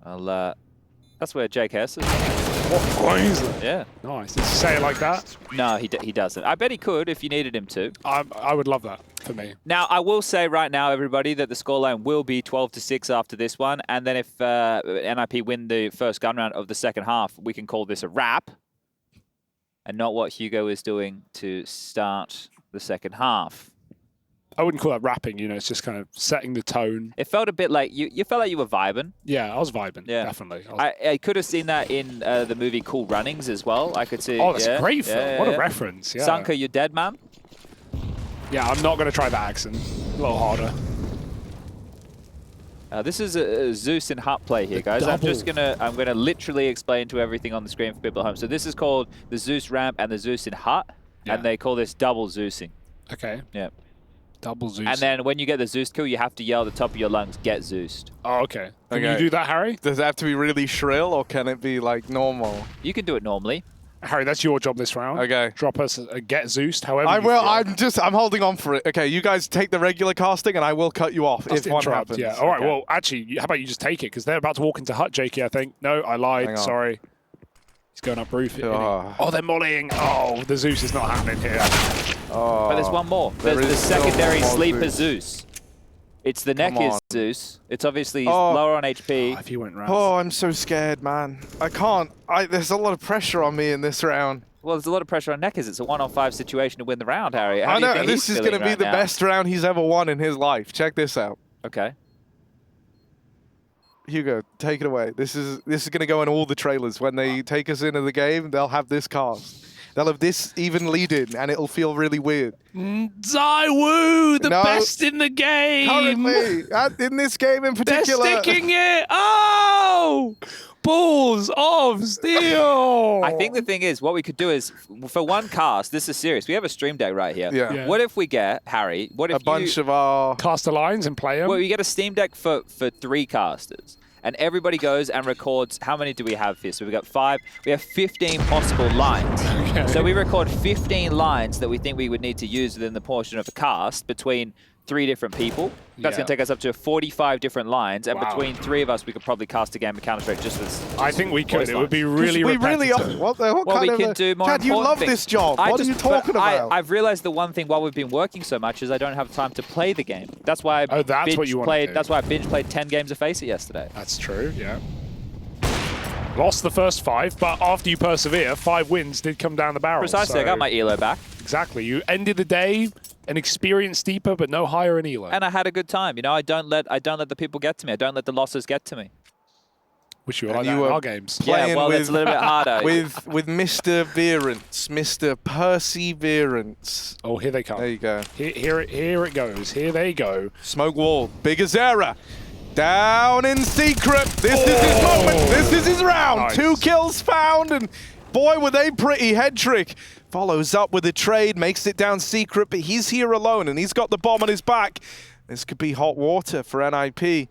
Well, that's where Jake Hess is. What, Queensland? Yeah. Nice. Does he say it like that? No, he doesn't. I bet he could if you needed him to. I would love that for me. Now, I will say right now, everybody, that the scoreline will be 12-6 after this one. And then if NiP win the first gun round of the second half, we can call this a wrap. And not what Hugo is doing to start the second half. I wouldn't call that rapping, you know, it's just kind of setting the tone. It felt a bit like you felt like you were vibing. Yeah, I was vibing, Yeah. definitely. I could have seen that in the movie Cool Runnings as well. I could see. Oh, that's yeah, a great film. yeah, What yeah. a reference. Yeah. Sanka, you dead, man? Yeah, I'm not going to try that accent. A little harder. This is a Zeus and Hut play here, guys. I'm gonna literally explain to everything on the screen for people at home. So this is called the Zeus ramp and the Zeus in Hut, and they call this double Zeusing. Okay. Yeah. Double Zeus. And then when you get the Zeus kill, you have to yell at the top of your lungs, "Get Zeused." Oh, okay. Can Okay. you do that, Harry? Does it have to be really shrill, or can it be like normal? You can do it normally. Harry, that's your job this round. Okay. Drop us a get Zeused, however I you will. feel. I'm holding on for it. Okay, you guys take the regular casting, and I will cut you off Just if one interrupt, happens. Yeah. All right. Okay. Well, actually, how about you just take it? Because they're about to walk into Hut, Jakey, I think. No, I lied. Hang on. Sorry. He's going up roof. isn't he? Oh. Oh, they're mollying. Oh, the Zeus is not happening here. Oh, But there's one more. There's the is still secondary one more sleeper Zeus. Zeus. It's the neck Come is on. Zeus. It's obviously Oh. lower on HP. Oh, if he went round. Oh, I'm so scared, man. I can't. There's a lot of pressure on me in this round. Well, there's a lot of pressure on Neckers. It's a 1-on-5 situation to win the round, Harry. How I do you know, think and this he's is going to feeling be the right now? best round he's ever won in his life. Check this out. Okay. Hugo, take it away. This is going to go in all the trailers. When they take us into the game, they'll have this cast. They'll have this even lead in, and it'll feel really weird. Zywoo, the No. best in the game. Currently, in this game in They're particular. sticking it. Oh! Balls of steel. I think the thing is, what we could do is, for one cast, this is serious. We have a stream deck right here. Yeah. Yeah. What if we get, Harry, what if A bunch of our... Cast the lines and play them. Well, we get a Steam Deck for 3 casters. And everybody goes and records, how many do we have here? So we've got 5. We have 15 possible lines. Okay. So we record 15 lines that we think we would need to use within the portion of a cast between 3 different people. That's Yeah. going to take us up to 45 different lines. And Wow. between 3 of us, we could probably cast a game of Counter-Strike just with I think we could. voice It would be lines. really we really repetitive. are. What Well, kind we of can do more Chad, you important love things. this job. What are you talking about? I've realized the one thing while we've been working so much is I don't have time to play the game. That's why I Oh, that's binge what you wanna played. do. That's why I binge played 10 games of Face It yesterday. That's true, yeah. Lost the first 5, but after you persevere, 5 wins did come down the barrel. Precisely, so I got my ELO back, Exactly. You ended the day an experienced deeper, but no higher in elo. and I had a good time. You know, I don't let the people get to me. I don't let the losses get to me. Wish you were And like that you in were our games. playing Yeah, well, with, it's a little bit harder. with Mr. Verance, Mr. Perseverance. Oh, here they come. There you go. Here it goes. Here they go. Smoke wall. Big Azera. Down in secret. This is his moment. This is his round. Nice. 2 kills found, and boy, were they pretty. Head trick follows up with a trade, makes it down secret, but he's here alone, and he's got the bomb on his back. This could be hot water for NiP.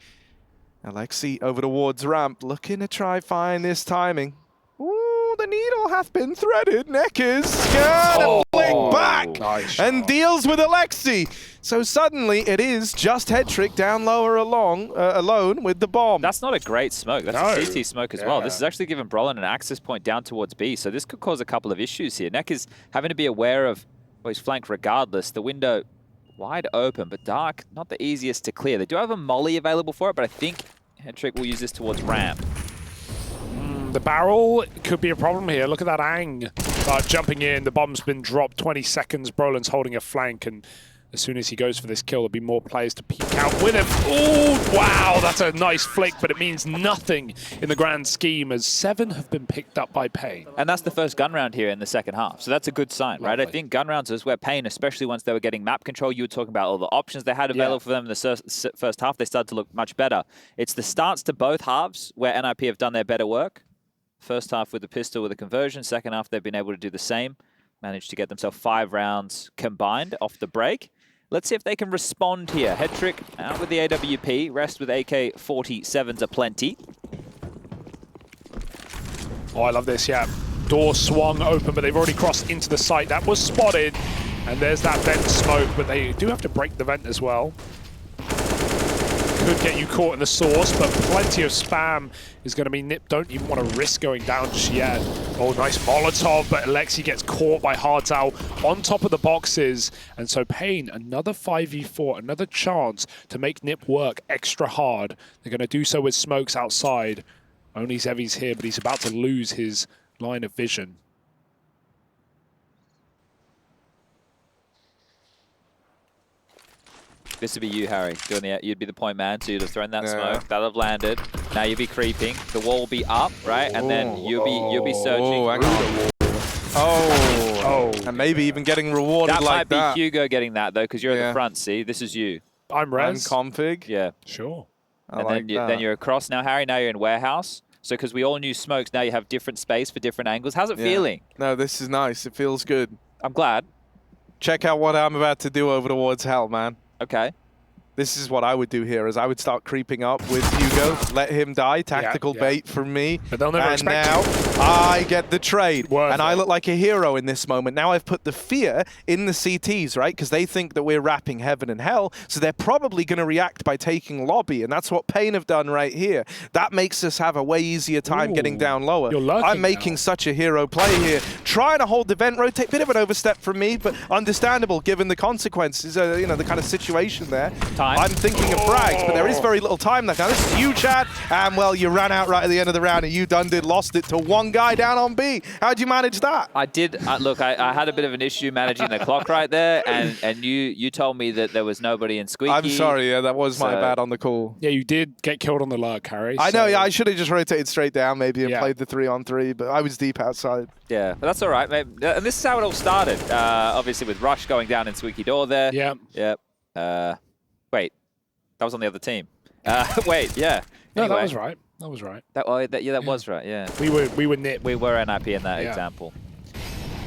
Aleksib over towards ramp, looking to try find this timing. Ooh, the the needle hath been threaded. Nekkers gonna flick back Nice and shot. deals with Aleksib. So suddenly it is just Hedrick down lower alone with the bomb. That's not a great smoke. That's a CT smoke as well. This is Yeah. actually giving Brolin an access point down towards B. So this could cause a couple of issues here. Neck is having to be aware of his flank regardless. The window wide open, but dark, not the easiest to clear. They do have a molly available for it, but I think Hedrick will use this towards ramp. The barrel could be a problem here. Look at that Ang jumping in. The bomb's been dropped. 20 seconds. Brolin's holding a flank, and as soon as he goes for this kill, there'll be more players to peek out with him. Oh, wow, that's a nice flick, but it means nothing in the grand scheme as 7 have been picked up by paiN. And that's the first gun round here in the second half. So that's a good sign, right? I think gun rounds is where paiN, especially once they were getting map control, you were talking about all the options they had available for them in the first half, they started to look much better. It's the starts to both halves where NiP have done their better work. First half with the pistol with a conversion. Second half, they've been able to do the same. Managed to get themselves 5 rounds combined off the break. Let's see if they can respond here. Hedrick out with the AWP. Rest with AK-47s aplenty. Oh, I love this, yeah. Door swung open, but they've already crossed into the site. That was spotted. And there's that vent smoke, but they do have to break the vent as well. Could get you caught in the source, but plenty of spam is going to be NiP. Don't even want to risk going down just yet. Oh, nice Molotov, but Aleksib gets caught by Hardtau on top of the boxes. And so paiN, another 5v4, another chance to make NiP work extra hard. They're going to do so with smokes outside. Only Zevy's here, but he's about to lose his line of vision. This would be you, Harry. You'd be the point man, so you'd have thrown that smoke. That'll have landed. Now you'd be creeping. The wall will be up, right? And then you'll be searching. And maybe even getting rewarded like that. That might be Hugo getting that, though, because you're at the front, see? This is you. I'm Res. Config. Yeah. Sure. And then you're across now, Harry. Now you're in warehouse. So because we all knew smokes, now you have different space for different angles. How's it feeling? No, this is nice. It feels good. I'm glad. Check out what I'm about to do over towards hell, man. Okay. This is what I would do here, is I would start creeping up with Hugo, let him die, tactical bait from me. But they'll never expect now it. I get the trade. Worth I it. look like a hero in this moment. Now I've put the fear in the CTs, right? Because they think that we're wrapping heaven and hell, so they're probably going to react by taking lobby, and that's what paiN have done right here. That makes us have a way easier time getting down lower. You're lurking I'm making now. such a hero play here. Trying to hold the vent rotate, bit of an overstep from me, but understandable given the consequences, you know, the kind of situation there. Time. I'm thinking of frags, but there is very little time left. Now this is you, Chad, and well, you ran out right at the end of the round, and you lost it to one guy down on B. How'd you manage that? I did. Look, I had a bit of an issue managing the clock right there, and you told me that there was nobody in Squeaky. I'm sorry, yeah, that was my bad on the call. Yeah, you did get killed on the lurk, Harry. I know, yeah, I should have just rotated straight down maybe and played the 3-on-3, but I was deep outside. Yeah, but that's all right, mate. And this is how it all started. Obviously with Rush going down in Squeaky Door there. Yeah. Yep. Wait, that was on the other team. Wait, yeah. No, Anyway, that was right. That was right. That was right, yeah. We were NiP. We were NiP in that example.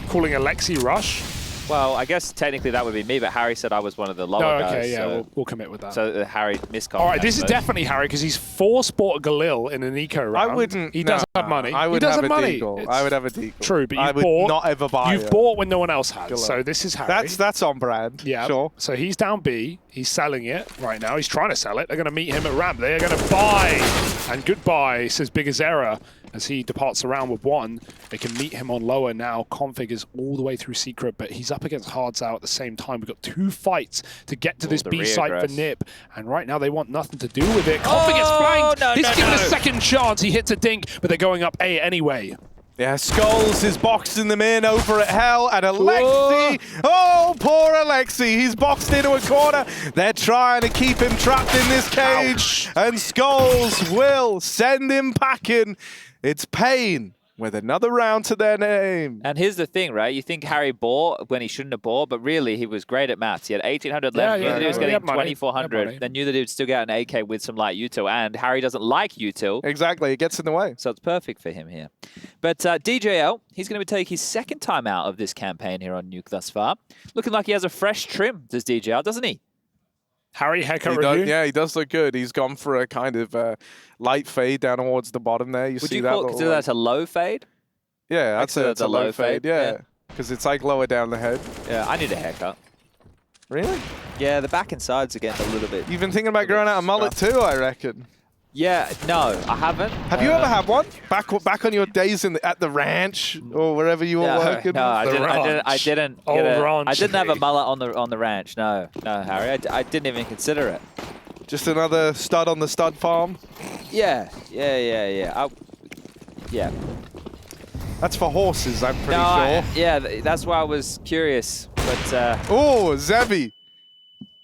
Calling Aleksib Rush. Well, I guess technically that would be me, but Harry said I was one of the lower guys. Okay, yeah, so, we'll commit with that. So Harry miscalled. All right, this is definitely Harry because he's forced Sport Galil in an eco round. I wouldn't. He does have money. I would he does have a money. deagle. It's I would have a deagle. True, but I would not ever buy You've it. bought when no one else has. Galil. So this is Harry. That's on brand. Yeah. Sure. So he's down B. He's selling it right now. He's trying to sell it. They're going to meet him at ramp. They are going to buy. And goodbye, says Big Azera as he departs around with one. They can meet him on lower now. Config is all the way through secret, but he's up against Hardtau at the same time. We've got 2 fights to get to this B site for NiP. And right now they want nothing to do with it. Config gets flanked. He's given a second chance. He hits a dink, but they're going up A anyway. Yeah, Skulls is boxing them in over at hell, and Aleksib, oh, poor Aleksib, he's boxed into a corner. They're trying to keep him trapped in this cage, and Skulls will send him packing. It's paiN with another round to their name. And here's the thing, right? You think Harry bought when he shouldn't have bought, but really he was great at maths. He had 1,800 left. Knew that he was getting 2,400. Then knew that he would still get an AK with some light util. And Harry doesn't like util. Exactly, it gets in the way. So it's perfect for him here. But DJL, he's going to take his second time out of this campaign here on Nuke thus far. Looking like he has a fresh trim, does DJL, doesn't he? Harry, haircut review? Yeah, he does look good. He's gone for a kind of light fade down towards the bottom there. You see that? Would you consider that a low fade? Yeah, that's the a low low fade. fade, Yeah, because it's like lower down the head. Yeah, I need a haircut. Really? Yeah, the back and sides are getting a little bit... You've been thinking about growing out a mullet too, I reckon. Yeah, no, I haven't. Have you ever had one? Back on your days at the ranch or wherever you were working? No, I didn't have a mullet on the ranch. No, Harry, I didn't even consider it. Just another stud on the stud farm? Yeah. That's for horses, I'm pretty sure. That's why I was curious. But oh, Zevy.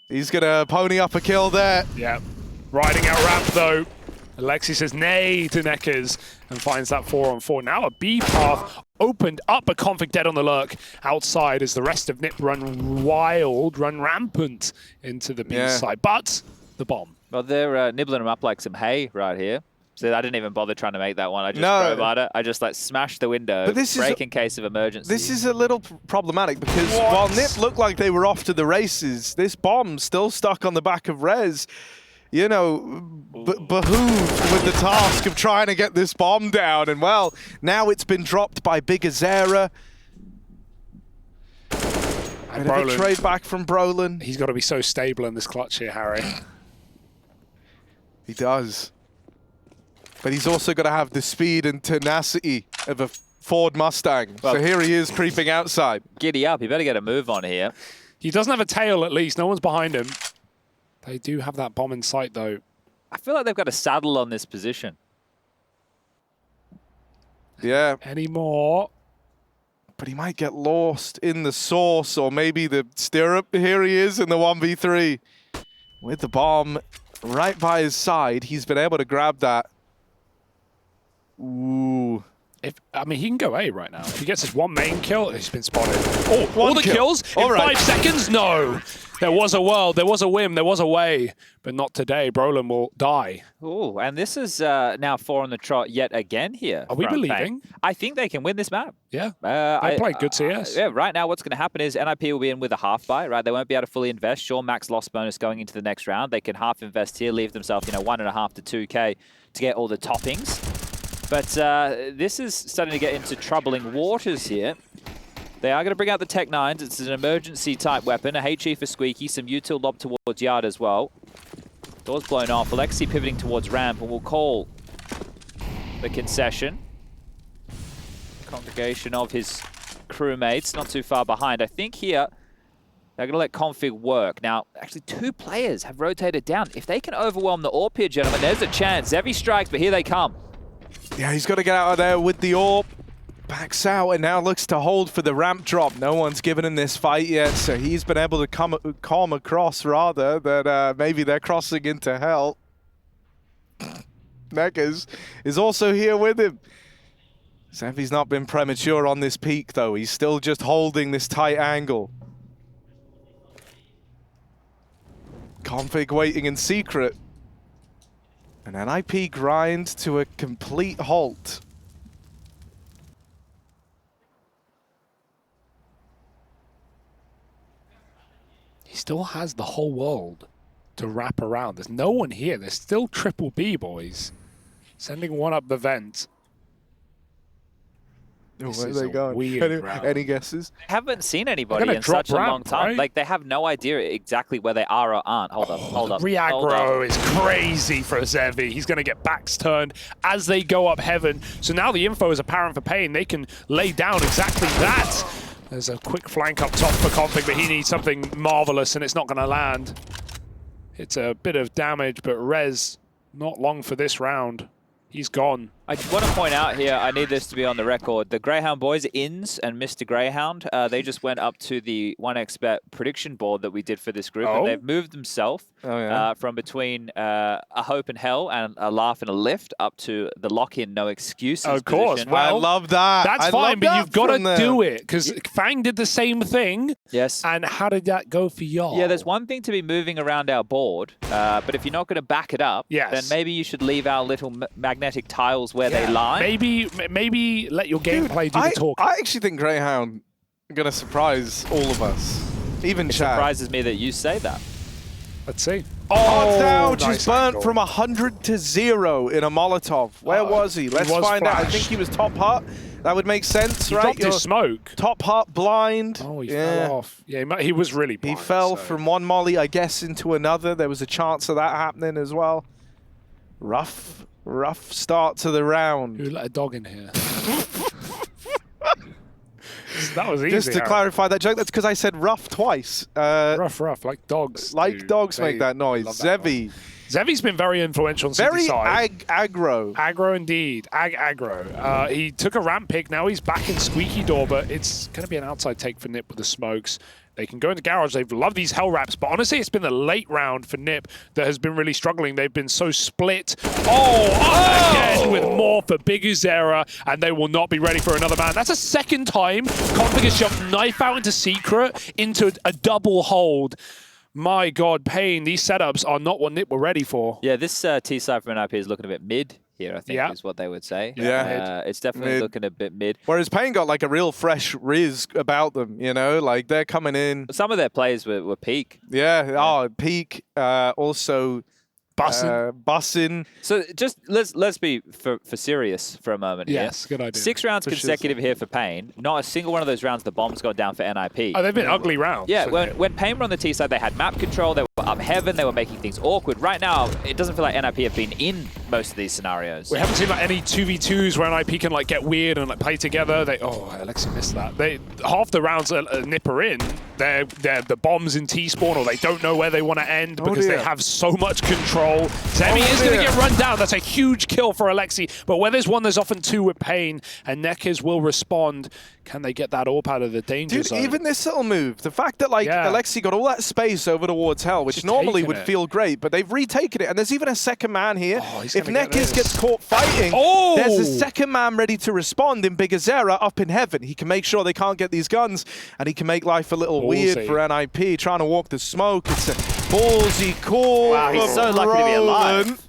He's going to pony up a kill there. Yeah. Riding out ramp, though. Aleksib says nay to Nekkers and finds that 4-on-4. Now a B path opened up, but Config dead on the lurk outside as the rest of NiP run wild, run rampant into the B side. But the bomb. Well, they're nibbling them up like some hay right here. So I didn't even bother trying to make that one. I just drove at it. I just like smashed the window, break in case of emergency. This is a little problematic because while NiP looked like they were off to the races, this bomb still stuck on the back of Rez. You know, behooved with the task of trying to get this bomb down. And, well, now it's been dropped by Big Azera. And a trade back from Brolin. He's got to be so stable in this clutch here, Harry. He does. But he's also got to have the speed and tenacity of a Ford Mustang. Well, so here he is creeping outside. Giddy up. You better get a move on here. He doesn't have a tail, at least. No one's behind him. They do have that bomb in sight, though. I feel like they've got a saddle on this position. Yeah. Any more? But he might get lost in the source or maybe the stirrup. Here he is in the 1v3 with the bomb right by his side. He's been able to grab that. Ooh. I mean, he can go A right now. If he gets his one main kill, he's been spotted. Oh, all the kill. kills in 5 seconds? No. There was a world, there was a whim, there was a way, but not today. Brolin will die. Oh, and this is now 4 on the trot yet again here. Are we believing? I think they can win this map. Yeah, they played good CS. Yeah, right now what's going to happen is NiP will be in with a half buy, right? They won't be able to fully invest. Sure, max loss bonus going into the next round. They can half invest here, leave themselves, 1.5 to 2K to get all the toppings. But this is starting to get into troubling waters here. They are going to bring out the Tech 9s. It's an emergency type weapon. A HE for Squeaky. Some util lob towards Yard as well. Doors blown off. Aleksib pivoting towards ramp and will call the concession. Congregation of his crewmates not too far behind. I think here they're going to let config work. Now, actually 2 players have rotated down. If they can overwhelm the AWP here, gentlemen, there's a chance. Zevy strikes, but here they come. Yeah, he's got to get out of there with the AWP. Backs out and now looks to hold for the ramp drop. No one's given him this fight yet, so he's been able to come across rather that maybe they're crossing into hell. Nekkers is also here with him. Zevy's not been premature on this peak though. He's still just holding this tight angle. Config waiting in secret. And NiP grinds to a complete halt. He still has the whole world to wrap around. There's no one here. There's still triple B, boys. Sending one up the vent. Where are they going? Any guesses? I haven't seen anybody in such a long time. Right? Like, they have no idea exactly where they are or aren't. Hold up. Re-aggro is crazy for Zevy. He's going to get backs turned as they go up heaven. So now the info is apparent for paiN. They can lay down exactly that. There's a quick flank up top for config, but he needs something marvelous, and it's not going to land. It's a bit of damage, but Rez, not long for this round. He's gone. I want to point out here, I need this to be on the record. The Greyhound boys, Inns and Mr. Greyhound, they just went up to the 1xBet prediction board that we did for this group, and they've moved themselves from between a hope and hell and a laugh and a lift up to the lock-in, no excuses. Of course. Position. Well, I love that. That's fine, but you've got to do it, because Fang did the same thing. Yes. And how did that go for y'all? Yeah, there's one thing to be moving around our board, but if you're not going to back it up, then maybe you should leave our little magnetic tiles where they lie. Maybe let your gameplay do the talking. I actually think Greyhound are going to surprise all of us. Even It Chad. surprises me that you say that. Let's see. Now just nice burnt angle. from 100 to 0 in a Molotov. Where was he? Let's find out. I think he was top hut. That would make sense, He right? dropped his smoke. Top hut, blind. Oh, he fell off. Yeah, he was really blind. He fell so. from one molly, I guess, into another. There was a chance of that happening as well. Rough start to the round. Who let a dog in here? That was easy. Just to clarify that joke, that's because I said rough twice. Rough, like dogs. Like dogs make that noise. Zevy. Zevy's been very influential on Very City side. aggro. Aggro indeed. Aggro. He took a ramp pick. Now he's back in Squeaky Door, but it's going to be an outside take for NiP with the smokes. They can go into Garage. They've loved these hell wraps, but honestly, it's been the late round for NiP that has been really struggling. They've been so split. Again with more for biguzera, and they will not be ready for another man. That's a second time Config has jumped knife out into Secret into a double hold. My God, paiN, these setups are not what NiP were ready for. Yeah, this T side from NiP is looking a bit mid here, I think, is what they would say. Yeah. It's definitely looking a bit mid. Whereas paiN got like a real fresh riz about them, you know? Like they're coming in. Some of their plays were peak. Yeah, peak. Also... Bussin. So just let's be for serious for a moment here. Yes, good idea. 6 rounds consecutive here for paiN. Not a single one of those rounds the bombs got down for NiP. Oh, they've been ugly rounds. Yeah, when paiN were on the T side, they had map control, they were up heaven, they were making things awkward. Right now, it doesn't feel like NiP have been in most of these scenarios. We haven't seen like any 2v2s where NiP can like get weird and like play together. Aleksib missed that. Half the rounds NiP are in, they're the bombs in T-spawn, or they don't know where they want to end because they have so much control. Zevy is going to get run down. That's a huge kill for Aleksib. But where there's one, there's often two with paiN, and Nekkers will respond. Can they get that AWP out of the danger zone? Even this little move, the fact that like Aleksib got all that space over towards hell, which normally would feel great, but they've retaken it, and there's even a second man here. If Nekkers gets caught fighting, there's a second man ready to respond in biguzera up in heaven. He can make sure they can't get these guns, and he can make life a little weird for NiP, trying to walk the smoke. It's a ballsy call. Wow, he's so lucky to be alive.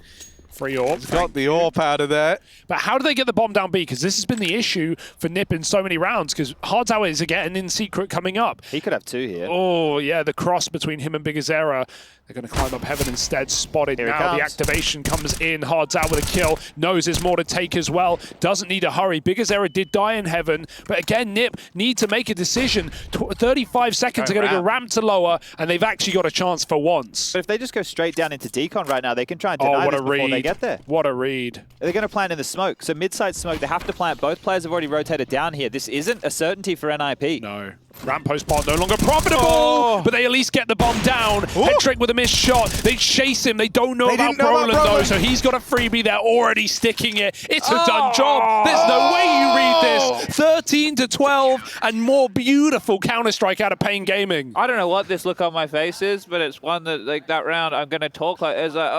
Free AWP. Got the AWP out of there. But how do they get the bomb down B? Because this has been the issue for NiP in so many rounds, because Hard Tower is getting in Secret coming up. He could have 2 here. Oh, yeah, the cross between him and biguzera. They're going to climb up heaven instead. Spotted Here now. The activation comes in. Hard's out with a kill. Knows there's more to take as well. Doesn't need a hurry. biguzera did die in heaven. But again, NiP need to make a decision. 35 seconds are going to go ramp to lower, and they've actually got a chance for once. But if they just go straight down into decon right now, they can try and deny this before they get there. What a read. They're going to plant in the smoke. So mid-side smoke, they have to plant. Both players have already rotated down here. This isn't a certainty for NiP. No. Ramp post part no longer profitable, but they at least get the bomb down. Headtrick with a missed shot. They chase him. They don't know about Brolin though, so he's got a freebie. They're already sticking it. It's a done job. There's no way you read this. 13-12 and more beautiful Counter-Strike out of paiN Gaming. I don't know what this look on my face is, but it's one that, like, that round, I'm going to talk like, it's like,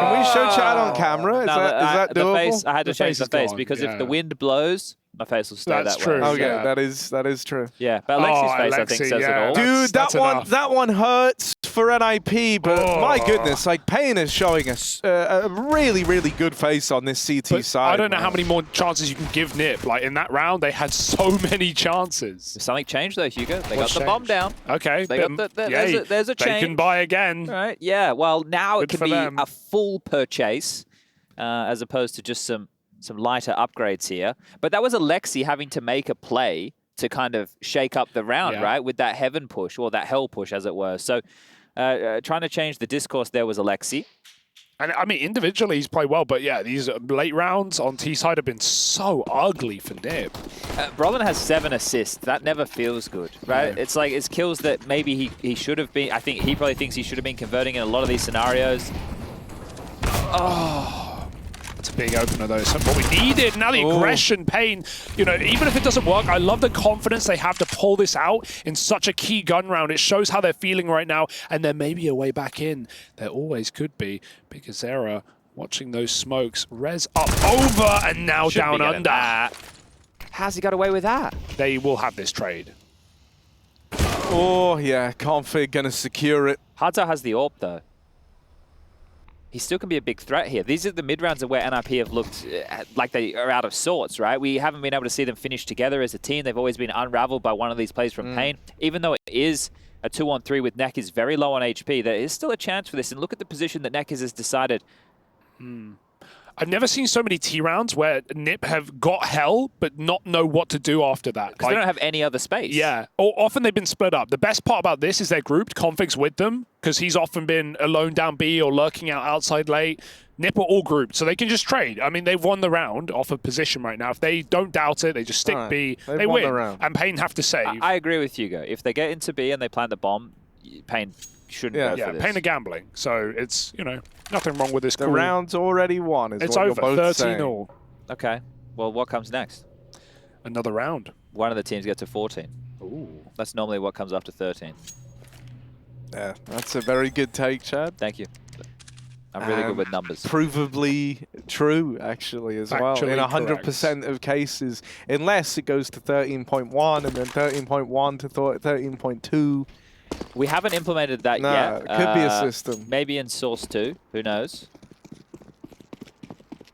Can we show chat on camera? Is that doable? The face, I had to change the face because if the wind blows, my face will stay that way. Okay, that is true. Yeah, but Alexi's face, I think, says it all. Dude, that one hurts for NiP, but my goodness, like paiN is showing us a really, really good face on this CT side. I don't know how many more chances you can give NiP. Like in that round, they had so many chances. Something changed though, Hugo. They got the bomb down. Okay, they got there's a change. They can buy again. Right? Yeah. Well, now Good it can be them. a full purchase as opposed to just some lighter upgrades here. But that was Aleksib having to make a play to kind of shake up the round, right? With that heaven push, or that hell push, as it were. So trying to change the discourse there was Aleksib. And I mean, individually, he's played well, but yeah, these late rounds on T side have been so ugly for NiP. Brolin has 7 assists. That never feels good, right? Yeah. It's like, it's kills that maybe he should have been. I think he probably thinks he should have been converting in a lot of these scenarios. It's a big opener though, so what we needed. Now the aggression, paiN, you know, even if it doesn't work, I love the confidence they have to pull this out in such a key gun round. It shows how they're feeling right now, and there may be a way back in. There always could be. biguzera watching those smokes. Res up over, and now down under. How's he got away with that? They will have this trade. Oh yeah, Config gonna secure it. Hardza has the AWP though. he still can be a big threat here. These are the mid-rounds where NiP have looked like they are out of sorts, right? We haven't been able to see them finish together as a team. They've always been unraveled by one of these plays from paiN. Even though it is a 2-on-3 with Neck is very low on HP, there is still a chance for this. And look at the position that Neck has decided. I've never seen so many T rounds where NiP have got hell, but not know what to do after that. Because they don't have any other space. Yeah. Or often they've been split up. The best part about this is they're grouped. Config's with them, because he's often been alone down B or lurking out outside late. NiP are all grouped, so they can just trade. I mean, they've won the round off of position right now. If they don't doubt it, they just stick B, they win. And paiN have to save. I agree with Hugo. If they get into B and they plant the bomb, paiN shouldn't go for this. paiN are gambling, so it's, you know, nothing wrong with this. The round's already won. It's over, 13-all. Okay, well, what comes next? Another round. One of the teams gets to 14. Ooh. That's normally what comes after 13. Yeah, that's a very good take, Chad. Thank you. I'm really good with numbers. Provably true, actually, as well. In 100% of cases, unless it goes to 13.1 and then 13.1 to 13.2. We haven't implemented that yet. It could be a system. Maybe in Source 2. Who knows?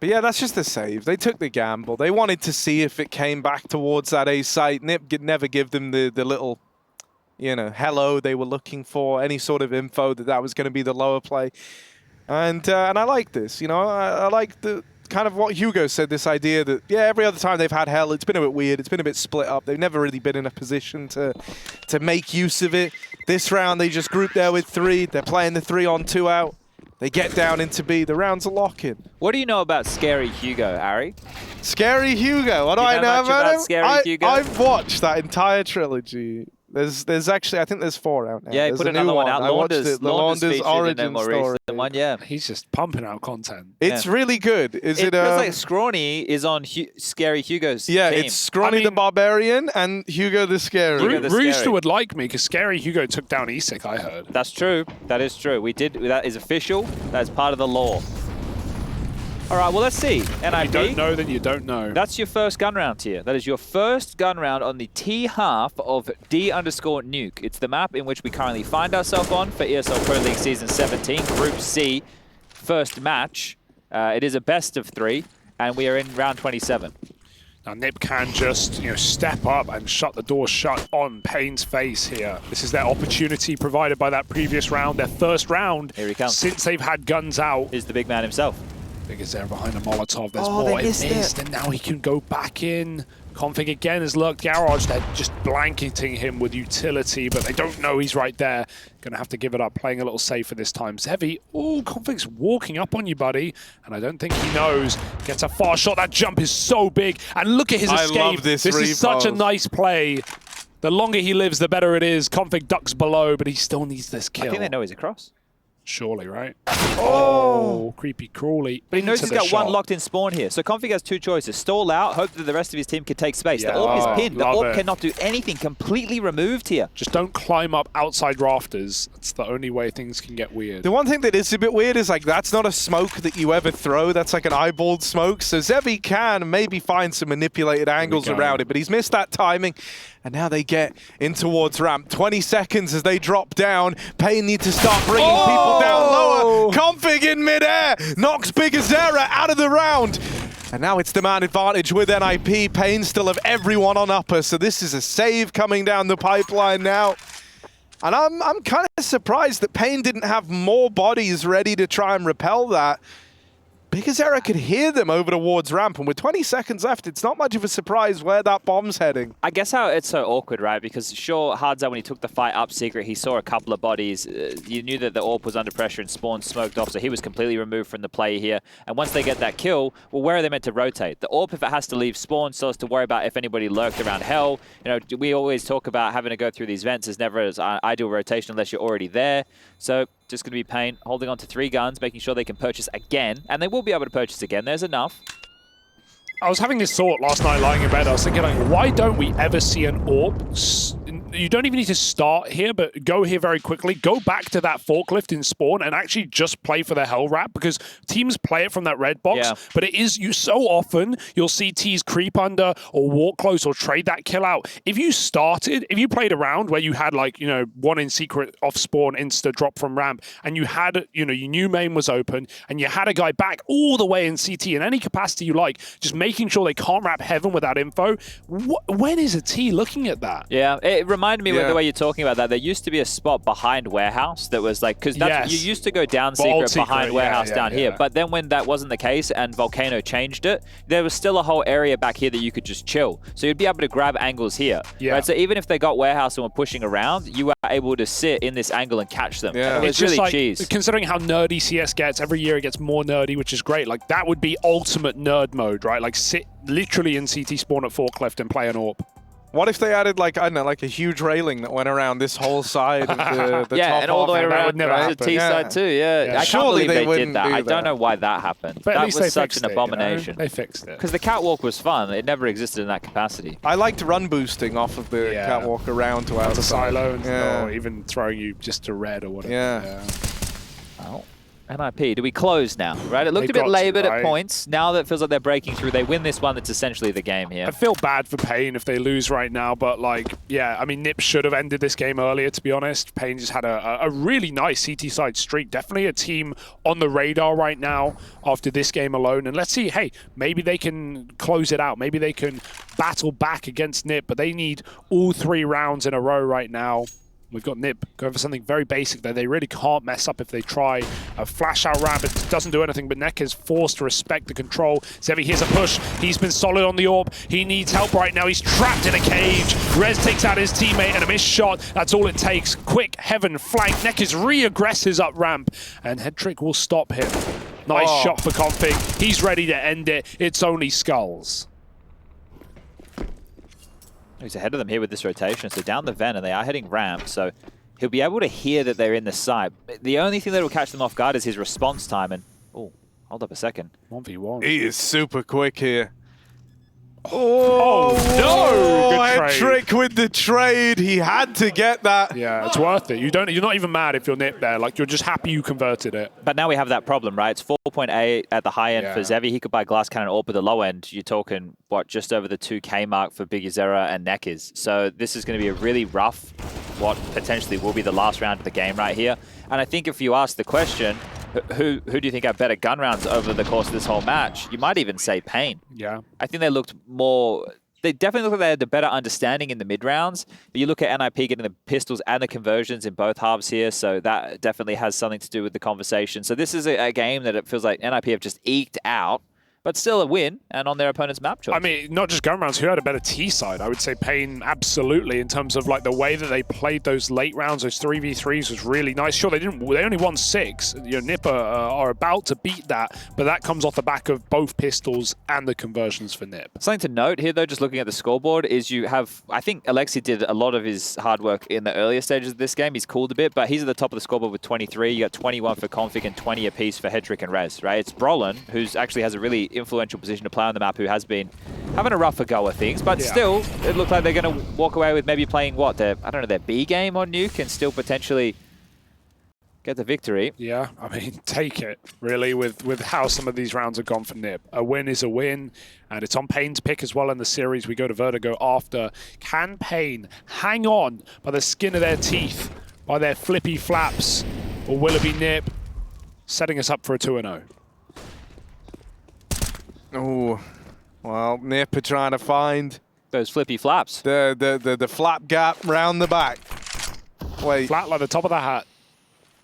But yeah, that's just a save. They took the gamble. They wanted to see if it came back towards that A site. NiP never give them the little, you know, hello they were looking for, any sort of info that was going to be the lower play. And I like this, you know, I like the kind of what Hugo said, this idea that, yeah, every other time they've had hell, it's been a bit weird, it's been a bit split up. They've never really been in a position to make use of it. This round, they just group there with 3. They're playing the 3-on-2 out. They get down into B. The rounds are locking. What do you know about Scary Hugo, Ari? Scary Hugo. What do I know about him? Scary Hugo? I've watched that entire trilogy. There's actually, I think there's 4 out now. Yeah, he there's put another one out. I watched it, the Launders origin story. One, yeah. He's just pumping out content. It's really good. It feels like Scrawny is on Scary Hugo's team. It's Scrawny the Barbarian and Hugo the Scary. Rooster would like me because Scary Hugo took down ESIC, I heard. That's true. That is true. That is official. That is part of the law. All right, well, let's see. NiP. If you don't know, then you don't know. That's your first gun round here. That is your first gun round on the T half of D_Nuke. It's the map in which we currently find ourselves on for ESL Pro League Season 17, Group C, first match. It is a best of 3, and we are in round 27. Now, NiP can just, you know, step up and shut the door shut on paiN's face here. This is their opportunity provided by that previous round, their first round. Here he comes. Since they've had guns out. Is the big man himself. Biggest there behind the Molotov. There's more. It missed, and now he can go back in. Config again has lurked Garage. They're just blanketing him with utility, but they don't know he's right there. Gonna have to give it up, playing a little safer this time. Zevy, Config's walking up on you, buddy, and I don't think he knows. Gets a far shot. That jump is so big, and look at his escape. I love this is such a nice play. The longer he lives, the better it is. Config ducks below, but he still needs this kill. I think they know he's across. Surely, right? Oh, creepy crawly. But he knows he's got one locked in spawn here. So Config has 2 choices. Stall out, hope that the rest of his team can take space. Yeah, the AWP is pinned. The AWP cannot do anything. Completely removed here. Just don't climb up outside rafters. That's the only way things can get weird. The one thing that is a bit weird is, like, that's not a smoke that you ever throw. That's like an eyeballed smoke. So Zevy can maybe find some manipulated angles around it, but he's missed that timing. And now they get in towards ramp. 20 seconds as they drop down. paiN need to start bringing people down lower. Config in midair. Knocks Bigazera out of the round. And now it's the man advantage with NiP. paiN still have everyone on upper. So this is a save coming down the pipeline now. And I'm kind of surprised that paiN didn't have more bodies ready to try and repel that. Bigazera could hear them over towards ramp, and with 20 seconds left, it's not much of a surprise where that bomb's heading. I guess how it's so awkward, right? Because sure, Hardza, when he took the fight up secret, he saw a couple of bodies. You knew that the AWP was under pressure and Spawn smoked off, so he was completely removed from the play here. And once they get that kill, well, where are they meant to rotate? The AWP, if it has to leave Spawn, so as to worry about if anybody lurked around hell. You know, we always talk about having to go through these vents is never as ideal rotation unless you're already there. So just going to be paiN holding on to 3 guns, making sure they can purchase again. And they will be able to purchase again. There's enough. I was having this thought last night lying in bed. I was thinking, like, why don't we ever see an AWP you don't even need to start here, but go here very quickly. Go back to that forklift in spawn and actually just play for the hell wrap, because teams play it from that red box. But it is so often you'll see T's creep under or walk close or trade that kill out. If you played a round where you had like, one in secret off spawn insta drop from ramp, and you had, you knew main was open, and you had a guy back all the way in CT in any capacity you like, just making sure they can't wrap heaven with that info. When is a T looking at that? Yeah, it reminded me with the way you're talking about that. There used to be a spot behind warehouse that was like, because you used to go down secret behind warehouse down here. But then when that wasn't the case and Volcano changed it, there was still a whole area back here that you could just chill. So you'd be able to grab angles here. Right? So even if they got warehouse and were pushing around, you were able to sit in this angle and catch them. And it was really like, cheese. Considering how nerdy CS gets, every year it gets more nerdy, which is great. Like that would be ultimate nerd mode, right? Like sit literally in CT spawn at forklift and play an AWP. What if they added like, I don't know, like a huge railing that went around this whole side of the top and all the way around the T side too, I can't believe they did that. I don't know why that happened. But that was such an abomination. They fixed it. Because the catwalk was fun. It never existed in that capacity. I liked run boosting off of the catwalk around to outside. To silo, or even throwing you just to red or whatever. Well, NiP, do we close now? Right, it looked a bit laboured at points. Now that it feels like they're breaking through, they win this one. That's essentially the game here. I feel bad for paiN if they lose right now, but like, I mean, NiP should have ended this game earlier, to be honest. paiN just had a really nice CT side streak. Definitely a team on the radar right now after this game alone. And let's see, hey, maybe they can close it out. Maybe they can battle back against NiP, but they need all 3 rounds in a row right now. We've got NiP going for something very basic there. They really can't mess up if they try a flash out ramp. It doesn't do anything, but Neck is forced to respect the control. Zevy, here's a push. He's been solid on the AWP. He needs help right now. He's trapped in a cage. Rez takes out his teammate and a missed shot. That's all it takes. Quick heaven flank. Neck is re-aggresses up ramp, and Headtrick will stop him. Nice shot for Config. He's ready to end it. It's only skulls. He's ahead of them here with this rotation. So down the vent, and they are heading ramp. So he'll be able to hear that they're in the site. The only thing that will catch them off guard is his response time. And oh, hold up a second. 1v1. He is super quick here. Oh no! Headtrick with the trade. He had to get that. Yeah, it's worth it. You're not even mad if you're NiP there. Like, you're just happy you converted it. But now we have that problem, right? It's 4.8 at the high end for Zevy. He could buy glass cannon or at the low end. You're talking, what, just over the 2K mark for Big Zera and Neckers. So this is going to be a really rough, what potentially will be the last round of the game right here. And I think if you ask the question, who do you think had better gun rounds over the course of this whole match? You might even say paiN. Yeah. I think they looked more... They definitely look like they had the better understanding in the mid-rounds. But you look at NiP getting the pistols and the conversions in both halves here, so that definitely has something to do with the conversation. So this is a game that it feels like NiP have just eked out, but still a win, and on their opponent's map choice. I mean, not just gun rounds, who had a better T side? I would say paiN absolutely, in terms of like the way that they played those late rounds, those 3v3s was really nice. Sure, they only won 6. NiP are about to beat that, but that comes off the back of both pistols and the conversions for NiP. Something to note here, though, just looking at the scoreboard, is you have, I think Aleksib did a lot of his hard work in the earlier stages of this game. He's cooled a bit, but he's at the top of the scoreboard with 23. You got 21 for Config and 20 apiece for Headtrick and Rez, right? It's Brolin, who's actually has a really influential position to play on the map, who has been having a rougher go of things, but still, it looked like they're going to walk away with maybe playing, what, their B game on Nuke and still potentially get the victory. Yeah, I mean, take it, really, with how some of these rounds have gone for NiP. A win is a win, and it's on paiN's pick as well in the series. We go to Vertigo after. Can paiN hang on by the skin of their teeth, by their flippy flaps, or will it be NiP setting us up for a 2-0? Oh, well, NiP are trying to find those flippy flaps. The flap gap round the back. Wait. Flat like the top of the hat.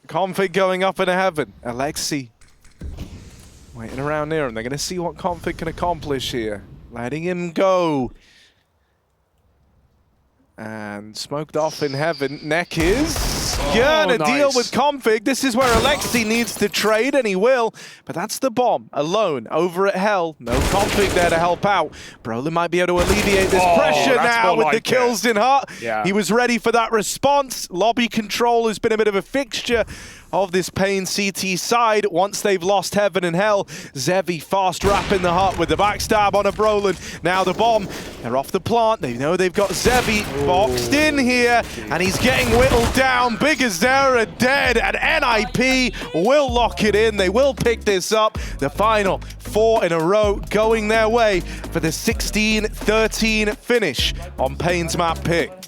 Config going up into heaven. Aleksib waiting around near him. They're going to see what Config can accomplish here. Letting him go. And smoked off in heaven. Neck is gonna deal with Config. This is where Aleksib needs to trade, and he will. But that's the bomb alone over at Hell. No Config there to help out. Brolin might be able to alleviate this pressure now with the kills in Hut. Yeah. He was ready for that response. Lobby control has been a bit of a fixture of this paiN CT side once they've lost Heaven and Hell. Zevy fast wrapping the hut with the backstab on a Brolin. Now the bomb, they're off the plant. They know they've got Zevy boxed in here, and he's getting whittled down. Big Azera dead, and NiP will lock it in. They will pick this up. The final 4 in a row going their way for the 16-13 finish on paiN's map pick.